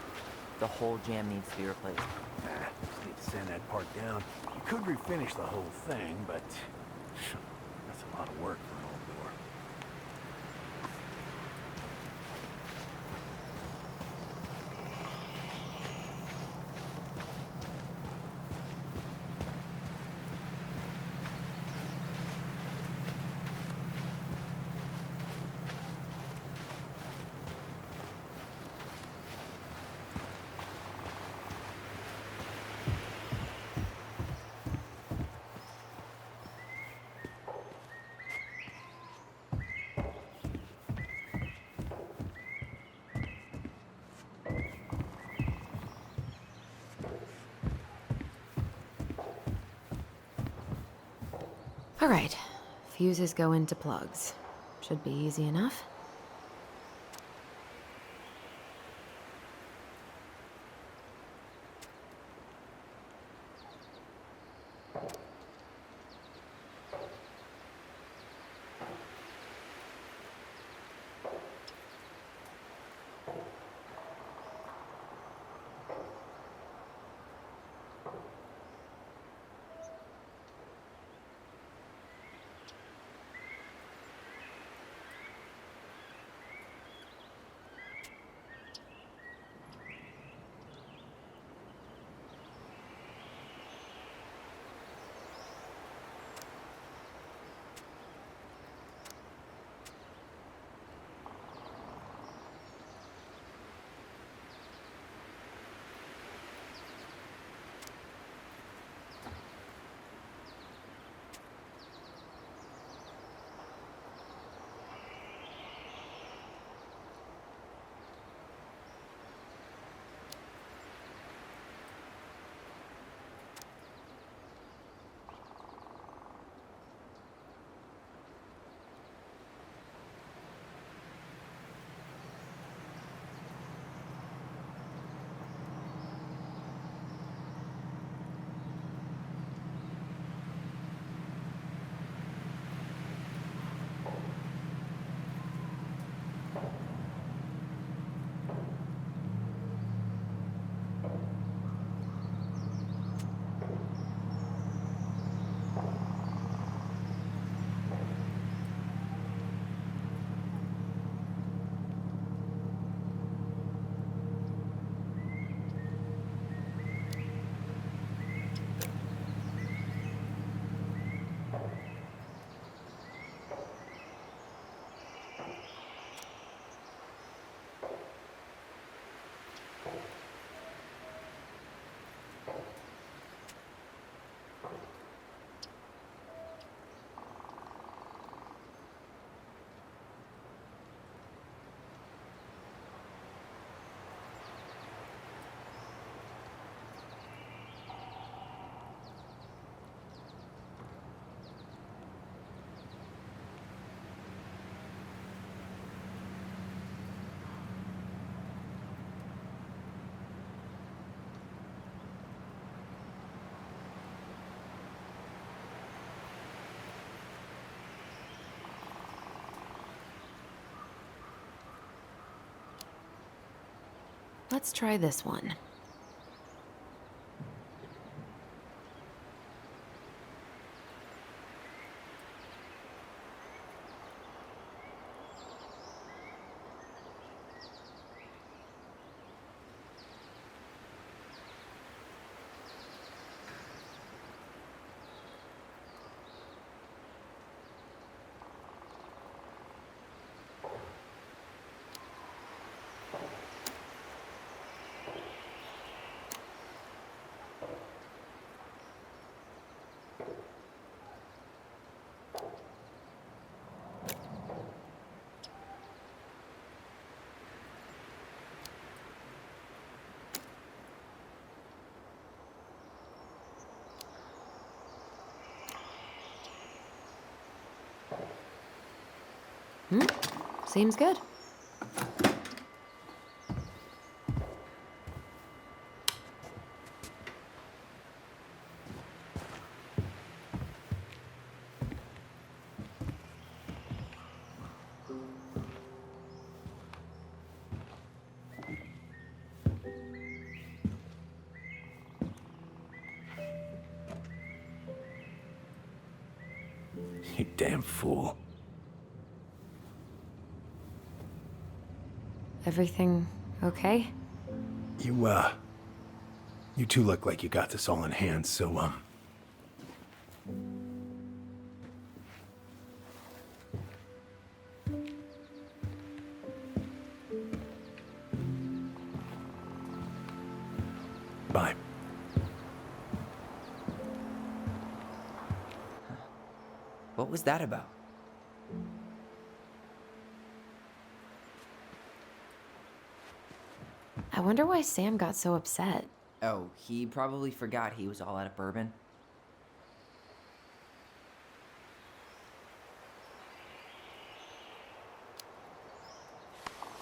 The whole jam needs to be replaced. Just need to sand that part down. You could refinish the whole thing, but that's a lot of work for an old door. All right. Fuses go into plugs. Should be easy enough. Let's try this one. Seems good. You damn fool. Everything okay? You two look like you got this all in hand, so, bye. What was that about? I wonder why Sam got so upset. Oh, he probably forgot he was all out of bourbon.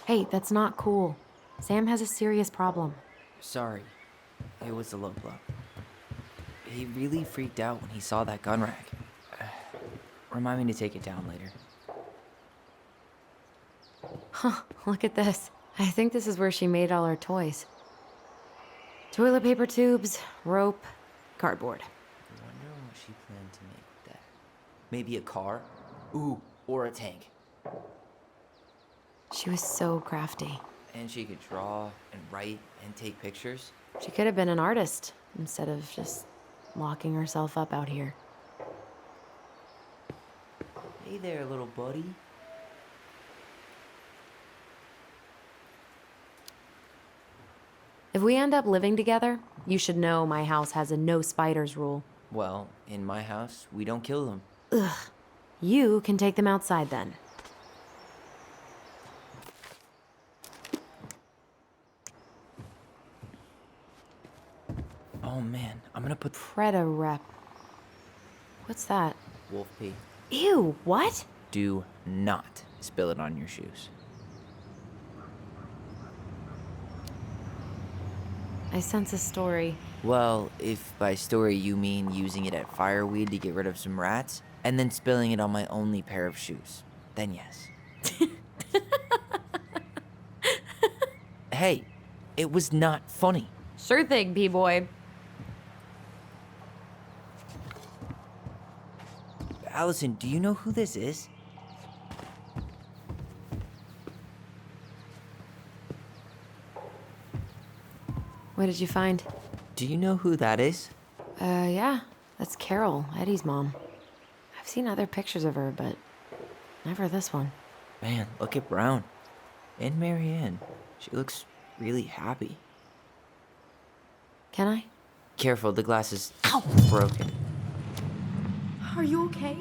Hey, that's not cool. Sam has a serious problem. Sorry. It was a low blow. He really freaked out when he saw that gun rack. Remind me to take it down later. Huh, look at this. I think this is where she made all her toys. Toilet paper tubes, rope, cardboard. I wonder what she planned to make with that. Maybe a car? Ooh, or a tank. She was so crafty. And she could draw and write and take pictures. She could have been an artist instead of just locking herself up out here. Hey there, little buddy. If we end up living together, you should know my house has a no spiders rule. Well, in my house, we don't kill them. Ugh. You can take them outside then. Oh man, I'm gonna put Preda rep. What's that? wolf pee. Ew, what? Do not spill it on your shoes. I sense a story. Well, if by story you mean using it at fireweed to get rid of some rats, and then spilling it on my only pair of shoes, then yes. Hey, it was not funny. Sure thing, P-boy. Allison, do you know who this is? What did you find? Do you know who that is? Yeah. That's Carol, Eddie's mom. I've seen other pictures of her, but never this one. Man, look at Brown. And Marianne. She looks really happy. Can I? Careful, the glass is broken. Are you okay?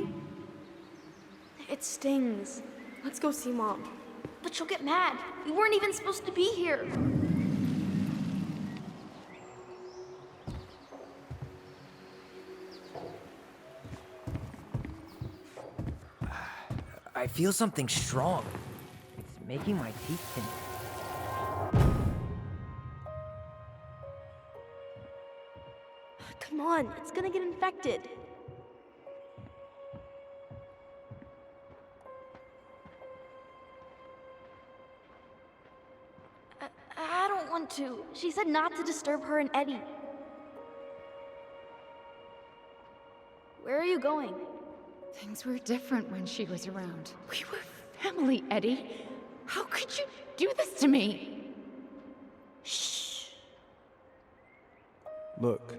It stings. Let's go see Mom. But she'll get mad. We weren't even supposed to be here. I feel something strong. It's making my teeth tingle. Come on, it's gonna get infected. I don't want to. She said not to disturb her and Eddie. Where are you going? Things were different when she was around. We were family, Eddie. How could you do this to me? Shh. Look,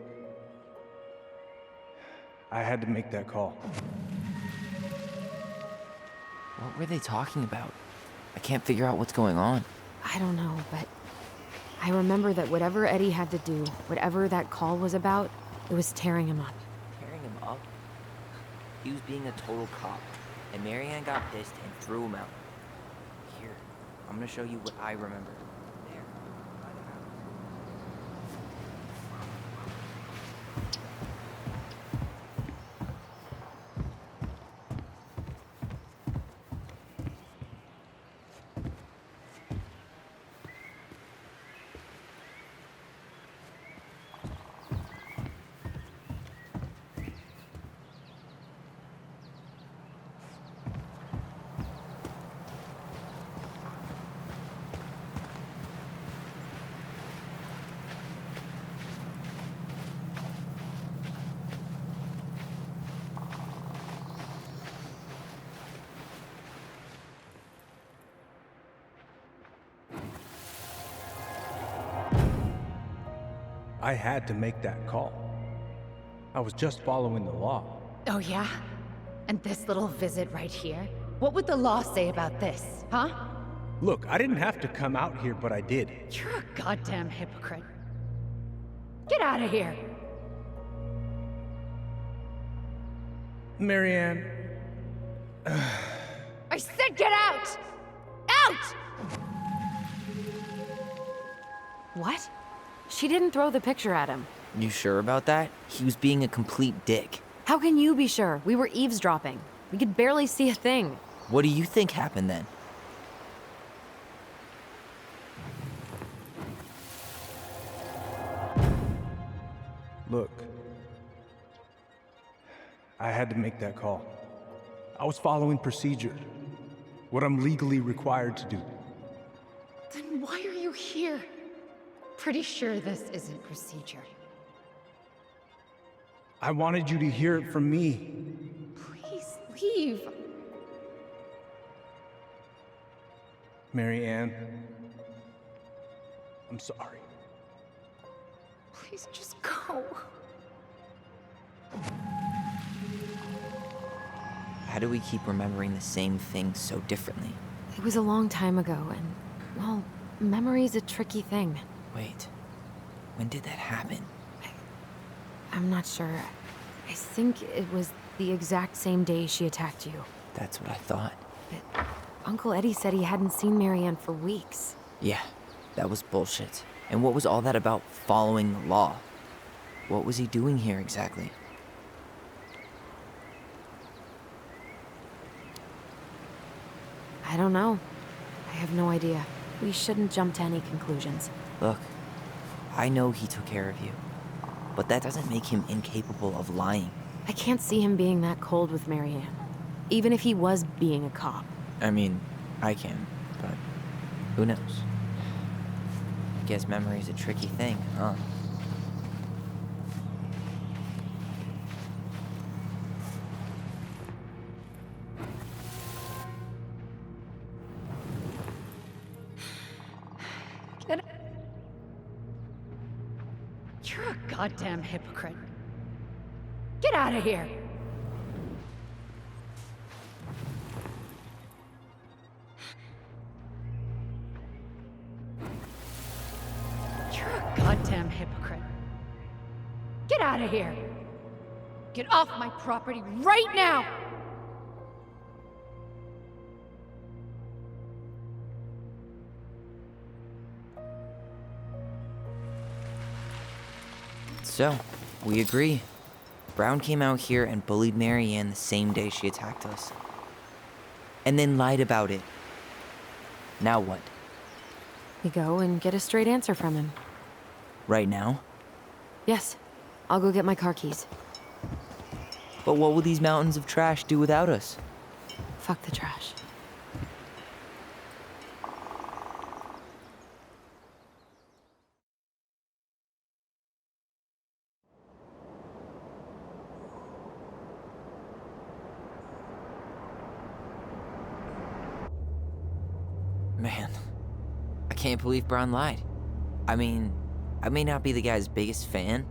I had to make that call. What were they talking about? I can't figure out what's going on. I don't know, but I remember that whatever Eddie had to do, whatever that call was about, it was tearing him up. Tearing him up? He was being a total cop, and Marianne got pissed and threw him out. Here, I'm gonna show you what I remember. There, by the house. I had to make that call. I was just following the law. Oh, yeah? And this little visit right here? What would the law say about this, huh? Look, I didn't have to come out here, but I did. You're a goddamn hypocrite. Get out of here! Marianne, I said get out! Out! What? She didn't throw the picture at him. You sure about that? He was being a complete dick. How can you be sure? We were eavesdropping. We could barely see a thing. What do you think happened then? look. I had to make that call. I was following procedure. What I'm legally required to do. Then why are you here? Pretty sure this isn't procedure. I wanted you to hear it from me. Please leave. Marianne, I'm sorry. Please just go. How do we keep remembering the same things so differently? It was a long time ago, and, well, memory's a tricky thing. Wait, when did that happen? I'm not sure. I think it was the exact same day she attacked you. That's what I thought. But Uncle Eddie said he hadn't seen Marianne for weeks. Yeah, that was bullshit. And what was all that about following the law? What was he doing here exactly? I don't know. I have no idea. We shouldn't jump to any conclusions. Look, I know he took care of you, but that doesn't make him incapable of lying. I can't see him being that cold with Marianne, even if he was being a cop. I mean, I can, but who knows? Guess memory's a tricky thing, huh? You're a goddamn hypocrite. Get out of here! You're a goddamn hypocrite. Get out of here! Get off my property right now! So, we agree. Brown came out here and bullied Marianne the same day she attacked us. And then lied about it. Now what? We go and get a straight answer from him. Right now? Yes. I'll go get my car keys. But what will these mountains of trash do without us? Fuck the trash. Man, I can't believe Brown lied. I mean, I may not be the guy's biggest fan,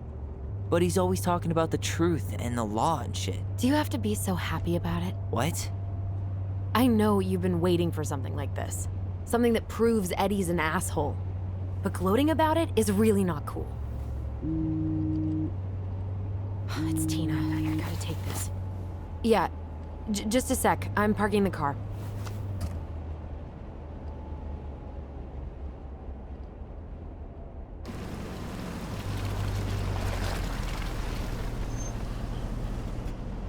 but he's always talking about the truth and the law and shit. Do you have to be so happy about it? What? I know you've been waiting for something like this. Something that proves Eddie's an asshole. But gloating about it is really not cool. It's Tina. I gotta take this. Yeah, just a sec. I'm parking the car.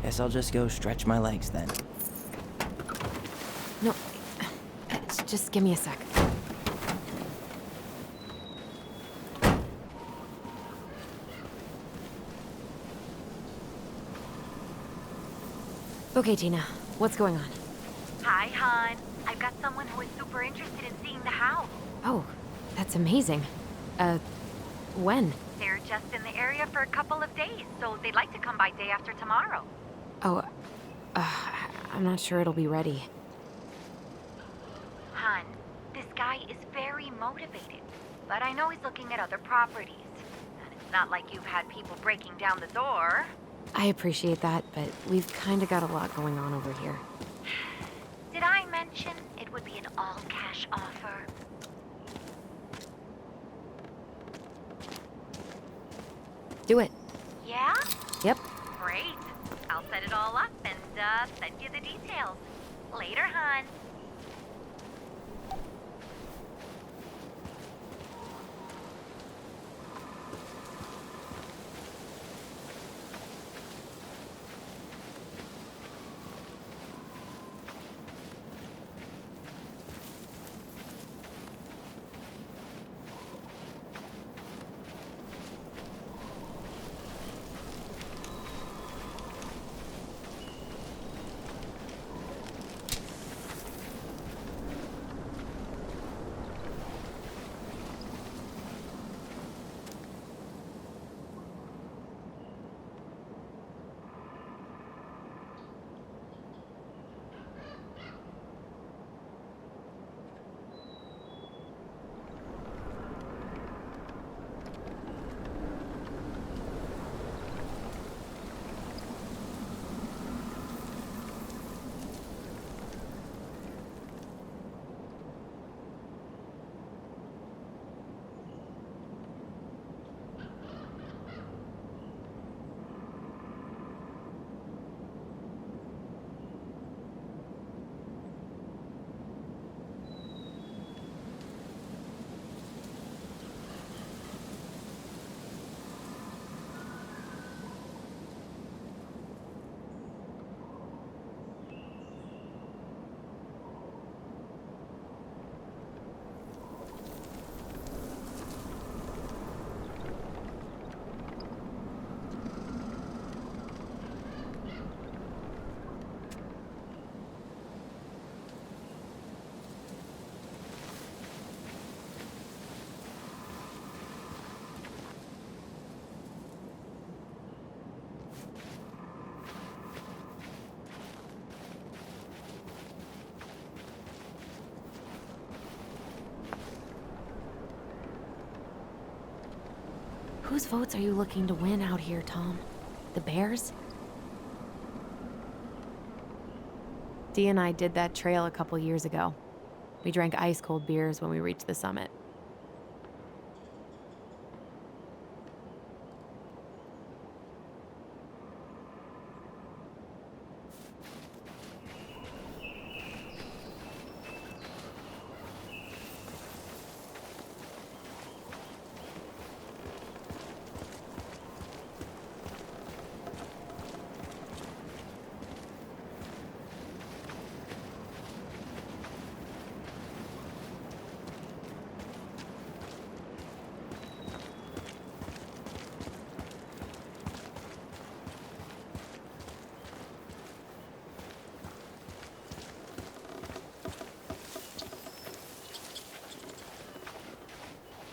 Guess I'll just go stretch my legs then. No, just give me a sec. Okay, Tina, what's going on? Hi, hon. I've got someone who is super interested in seeing the house. Oh, that's amazing. When? They're just in the area for a couple of days, so they'd like to come by day after tomorrow. Oh, I'm not sure it'll be ready. Hon, this guy is very motivated, but I know he's looking at other properties. And it's not like you've had people breaking down the door. I appreciate that, but we've kind of got a lot going on over here. Did I mention it would be an all-cash offer? Do it. Yeah? Yep. Great. I'll set it all up and send you the details. Later, hon. Whose votes are you looking to win out here, Tom? The Bears? Dee and I did that trail a couple years ago. We drank ice-cold beers when we reached the summit.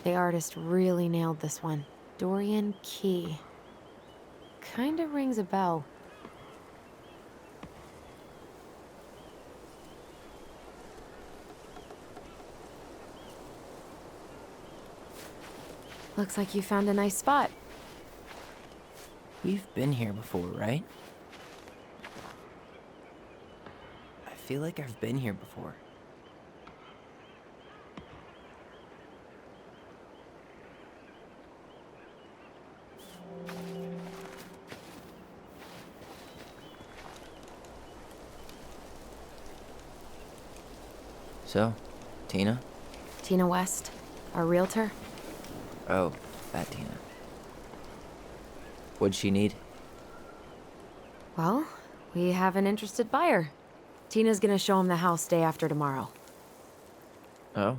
The artist really nailed this one. Dorian Key. Kinda rings a bell. Looks like you found a nice spot. We've been here before, right? I feel like I've been here before. So, Tina? Tina West, our realtor. Oh, that Tina. What'd she need? Well, we have an interested buyer. Tina's gonna show him the house day after tomorrow. Oh,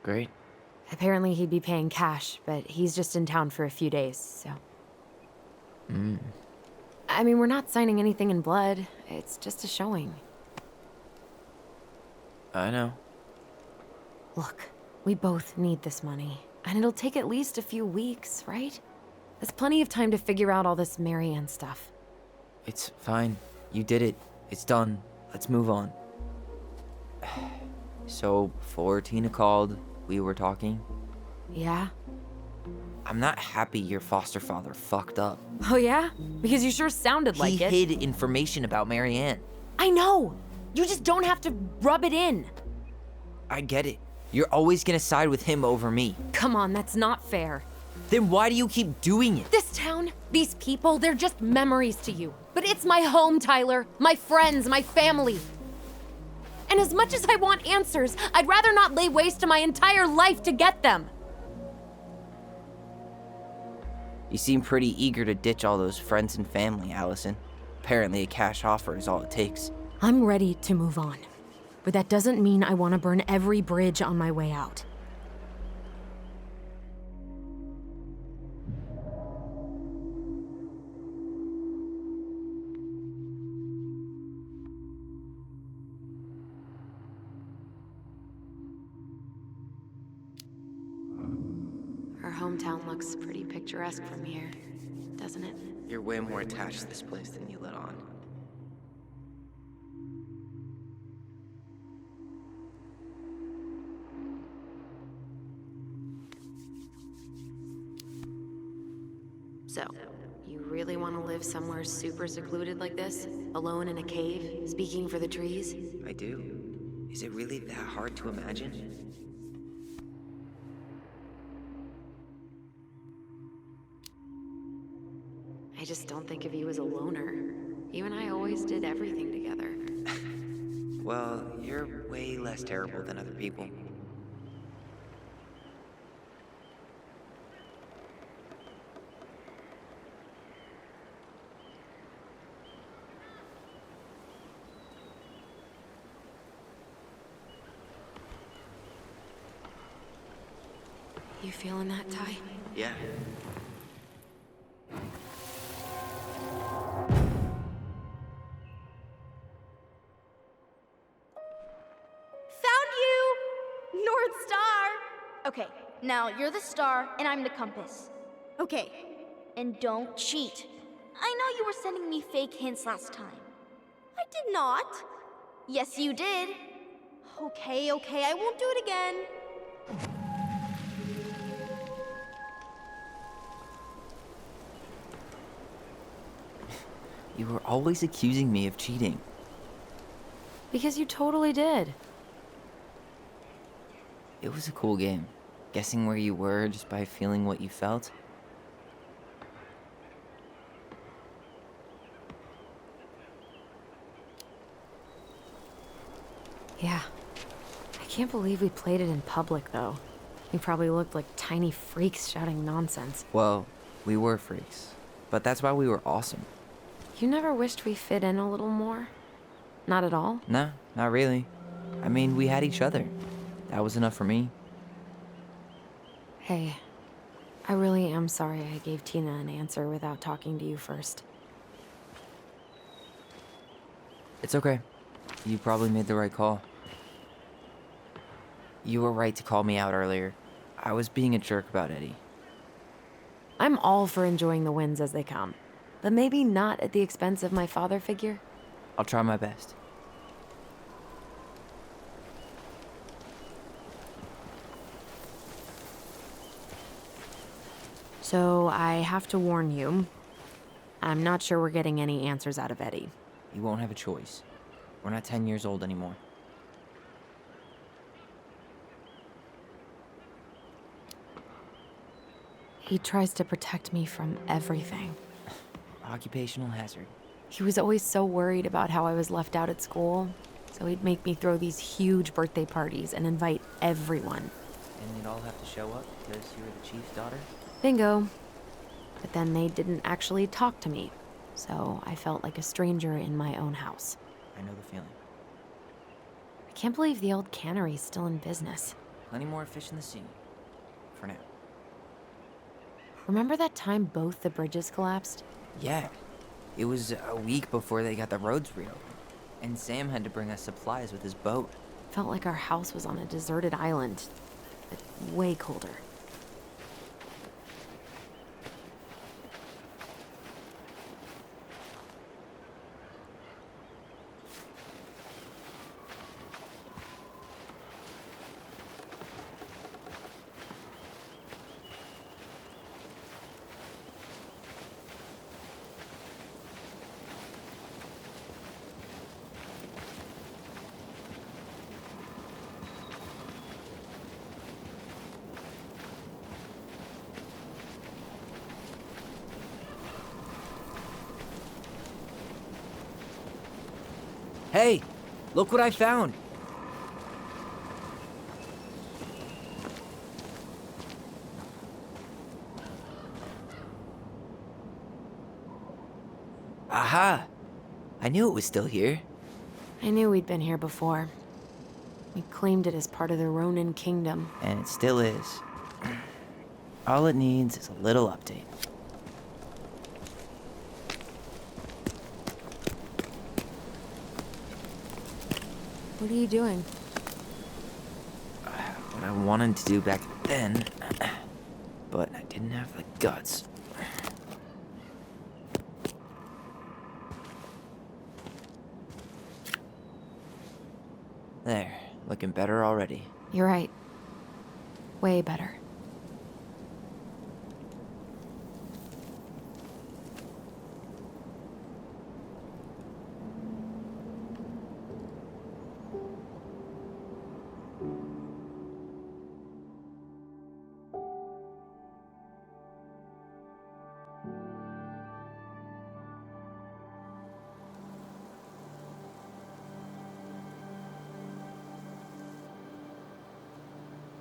great. Apparently he'd be paying cash, but he's just in town for a few days, so... I mean, we're not signing anything in blood. It's just a showing. I know. Look, we both need this money, and it'll take at least a few weeks, right? There's plenty of time to figure out all this Marianne stuff. It's fine. You did it. It's done. Let's move on. So, before Tina called, we were talking. Yeah? I'm not happy your foster father fucked up. Oh yeah? Because you sure sounded like it. He hid information about Marianne. I know! You just don't have to rub it in. I get it. You're always gonna side with him over me. Come on, that's not fair. Then why do you keep doing it? This town, these people, they're just memories to you. But it's my home, Tyler. My friends, my family. And as much as I want answers, I'd rather not lay waste to my entire life to get them. You seem pretty eager to ditch all those friends and family, Allison. Apparently a cash offer is all it takes. I'm ready to move on. But that doesn't mean I want to burn every bridge on my way out. Our hometown looks pretty picturesque from here, doesn't it? You're way more attached to this place than you let on. So, you really want to live somewhere super secluded like this? Alone in a cave, speaking for the trees? I do. Is it really that hard to imagine? I just don't think of you as a loner. You and I always did everything together. Well, you're way less terrible than other people. You feeling that, Ty? Yeah. Found you! North Star! Okay, now you're the star and I'm the compass. Okay, and don't cheat. I know you were sending me fake hints last time. I did not. Yes, you did. Okay, I won't do it again. You were always accusing me of cheating. Because you totally did. It was a cool game. Guessing where you were just by feeling what you felt. Yeah. I can't believe we played it in public, though. We probably looked like tiny freaks shouting nonsense. Well, we were freaks. But that's why we were awesome. You never wished we fit in a little more? Not at all? Nah, not really. I mean, we had each other. That was enough for me. Hey, I really am sorry I gave Tina an answer without talking to you first. It's okay. You probably made the right call. You were right to call me out earlier. I was being a jerk about Eddie. I'm all for enjoying the wins as they come, but maybe not at the expense of my father figure. I'll try my best. So I have to warn you, I'm not sure we're getting any answers out of Eddie. You won't have a choice. We're not 10 years old anymore. He tries to protect me from everything. Occupational hazard. He was always so worried about how I was left out at school, so he'd make me throw these huge birthday parties and invite everyone. And they'd all have to show up because you were the chief's daughter? Bingo. But then they didn't actually talk to me, so I felt like a stranger in my own house. I know the feeling. I can't believe the old cannery's still in business. Plenty more fish in the sea. For now. Remember that time both the bridges collapsed? Yeah. It was a week before they got the roads reopened. And Sam had to bring us supplies with his boat. Felt like our house was on a deserted island, but way colder. Hey! Look what I found! Aha! I knew it was still here. I knew we'd been here before. We claimed it as part of the Ronin kingdom. And it still is. All it needs is a little update. What are you doing? What I wanted to do back then, but I didn't have the guts. There, looking better already. You're right. Way better.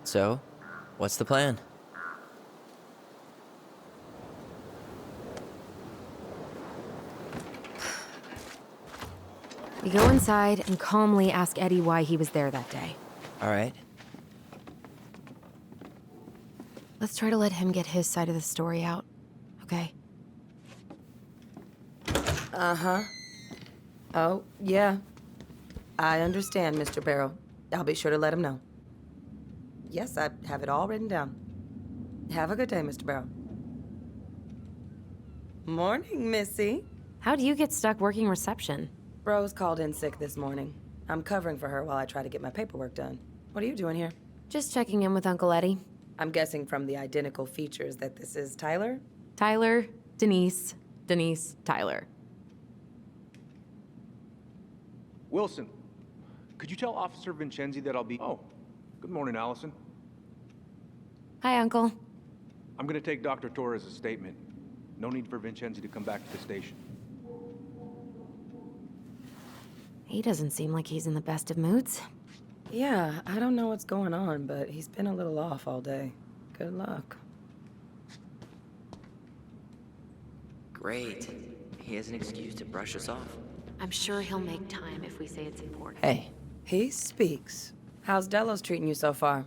So, what's the plan? We go inside and calmly ask Eddie why he was there that day. All right. Let's try to let him get his side of the story out, okay? Uh-huh. Oh, yeah. I understand, Mr. Barrow. I'll be sure to let him know. Yes, I have it all written down. Have a good day, Mr. Barrow. Morning, Missy. How'd you get stuck working reception? Rose called in sick this morning. I'm covering for her while I try to get my paperwork done. What are you doing here? Just checking in with Uncle Eddie. I'm guessing from the identical features that this is Tyler? Tyler, Denise, Tyler. Wilson, could you tell Officer Vincenzi that I'll be... Oh, good morning, Allison. Hi, Uncle. I'm gonna take Dr. Torres' statement. No need for Vincenzi to come back to the station. He doesn't seem like he's in the best of moods. Yeah, I don't know what's going on, but he's been a little off all day. Good luck. Great. He has an excuse to brush us off. I'm sure he'll make time if we say it's important. Hey. He speaks. How's Delos treating you so far?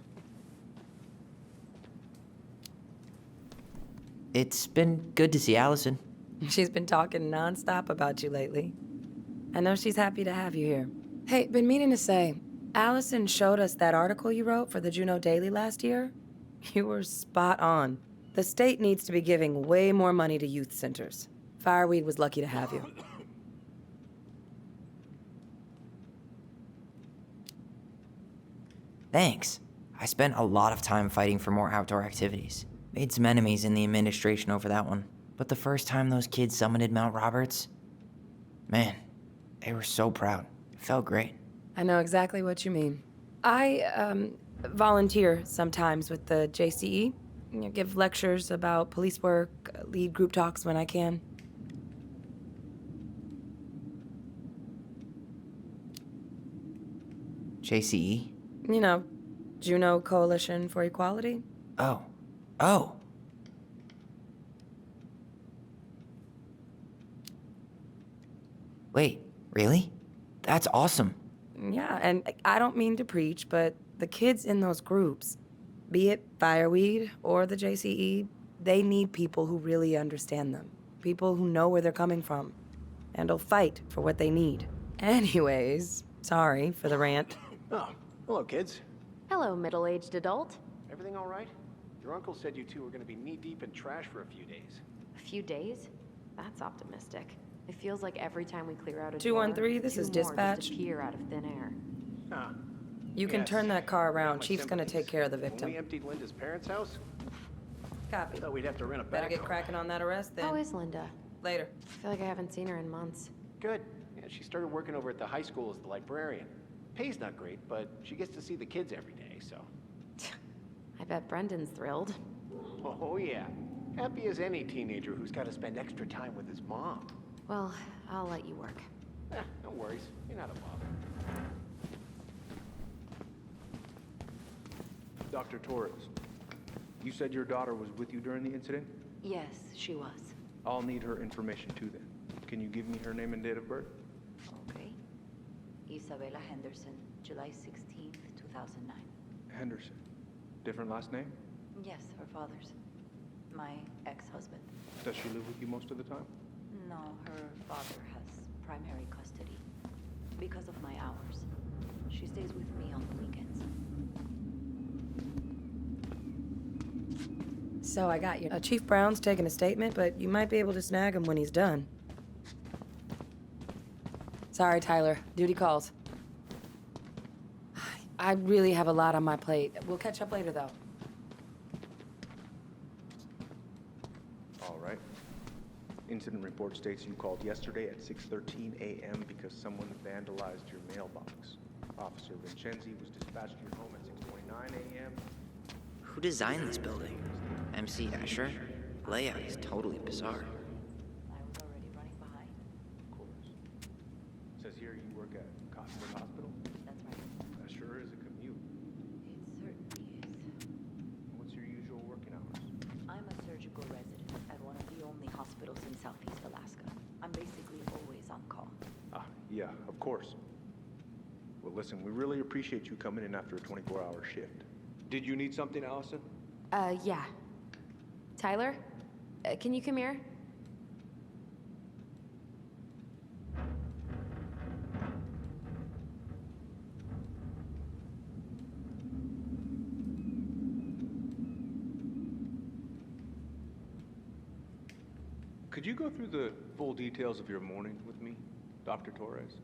It's been good to see Allison. She's been talking nonstop about you lately. I know she's happy to have you here. Hey, been meaning to say, Allison showed us that article you wrote for the Juneau Daily last year. You were spot on. The state needs to be giving way more money to youth centers. Fireweed was lucky to have you. Thanks. I spent a lot of time fighting for more outdoor activities. Made some enemies in the administration over that one. But the first time those kids summited Mount Roberts, man, they were so proud. It felt great. I know exactly what you mean. I volunteer sometimes with the JCE. You know, give lectures about police work, lead group talks when I can. JCE? You know, Juneau Coalition for Equality. Oh. Oh! Wait, really? That's awesome. Yeah, and I don't mean to preach, but the kids in those groups, be it Fireweed or the JCE, they need people who really understand them. People who know where they're coming from and will fight for what they need. Anyways, sorry for the rant. Oh, hello, kids. Hello, middle-aged adult. Everything all right? Your uncle said you two were going to be knee-deep in trash for a few days. A few days? That's optimistic. It feels like every time we clear out a 213, this door, is two more dispatch. just appear out of thin air. Ah. You can Yes. turn that car My around. Chief's gonna sympathies. take care of the When victim. we emptied Linda's parents' house, I Copy. thought we'd have to rent a backhoe. Better get cracking on that arrest then. How is Linda? Later. I feel like I haven't seen her in months. Good. Yeah, she started working over at the high school as the librarian. Pay's not great, but she gets to see the kids every day, so. I bet Brendan's thrilled. Oh, yeah. Happy as any teenager who's got to spend extra time with his mom. Well, I'll let you work. No worries. You're not a bother. Dr. Torres, you said your daughter was with you during the incident? Yes, she was. I'll need her information too then. Can you give me her name and date of birth? Okay. Isabella Henderson, July 16th, 2009. Henderson. Different last name? Yes, her father's. My ex-husband. Does she live with you most of the time? No, her father has primary custody. Because of my hours. She stays with me on the weekends. So I got you. Chief Brown's taking a statement, but you might be able to snag him when he's done. Sorry, Tyler. Duty calls. I really have a lot on my plate. We'll catch up later, though. All right. Incident report states you called yesterday at 6:13 a.m. because someone vandalized your mailbox. Officer Vincenzi was dispatched to your home at 6:29 a.m. Who designed this building? MC Escher? Layout is totally bizarre. I was already running behind. Of course. Says here you work at Cottonwood Hospital. That's right. That sure is a commute. It certainly is. What's your usual working hours? I'm a surgical resident at one of the only hospitals in Southeast Alaska. I'm basically always on call. Ah, yeah, of course. Well, listen, we really appreciate you coming in after a 24-hour shift. Did you need something, Allison? Yeah. Tyler? Can you come here? Could you go through the full details of your morning with me, Dr. Torres?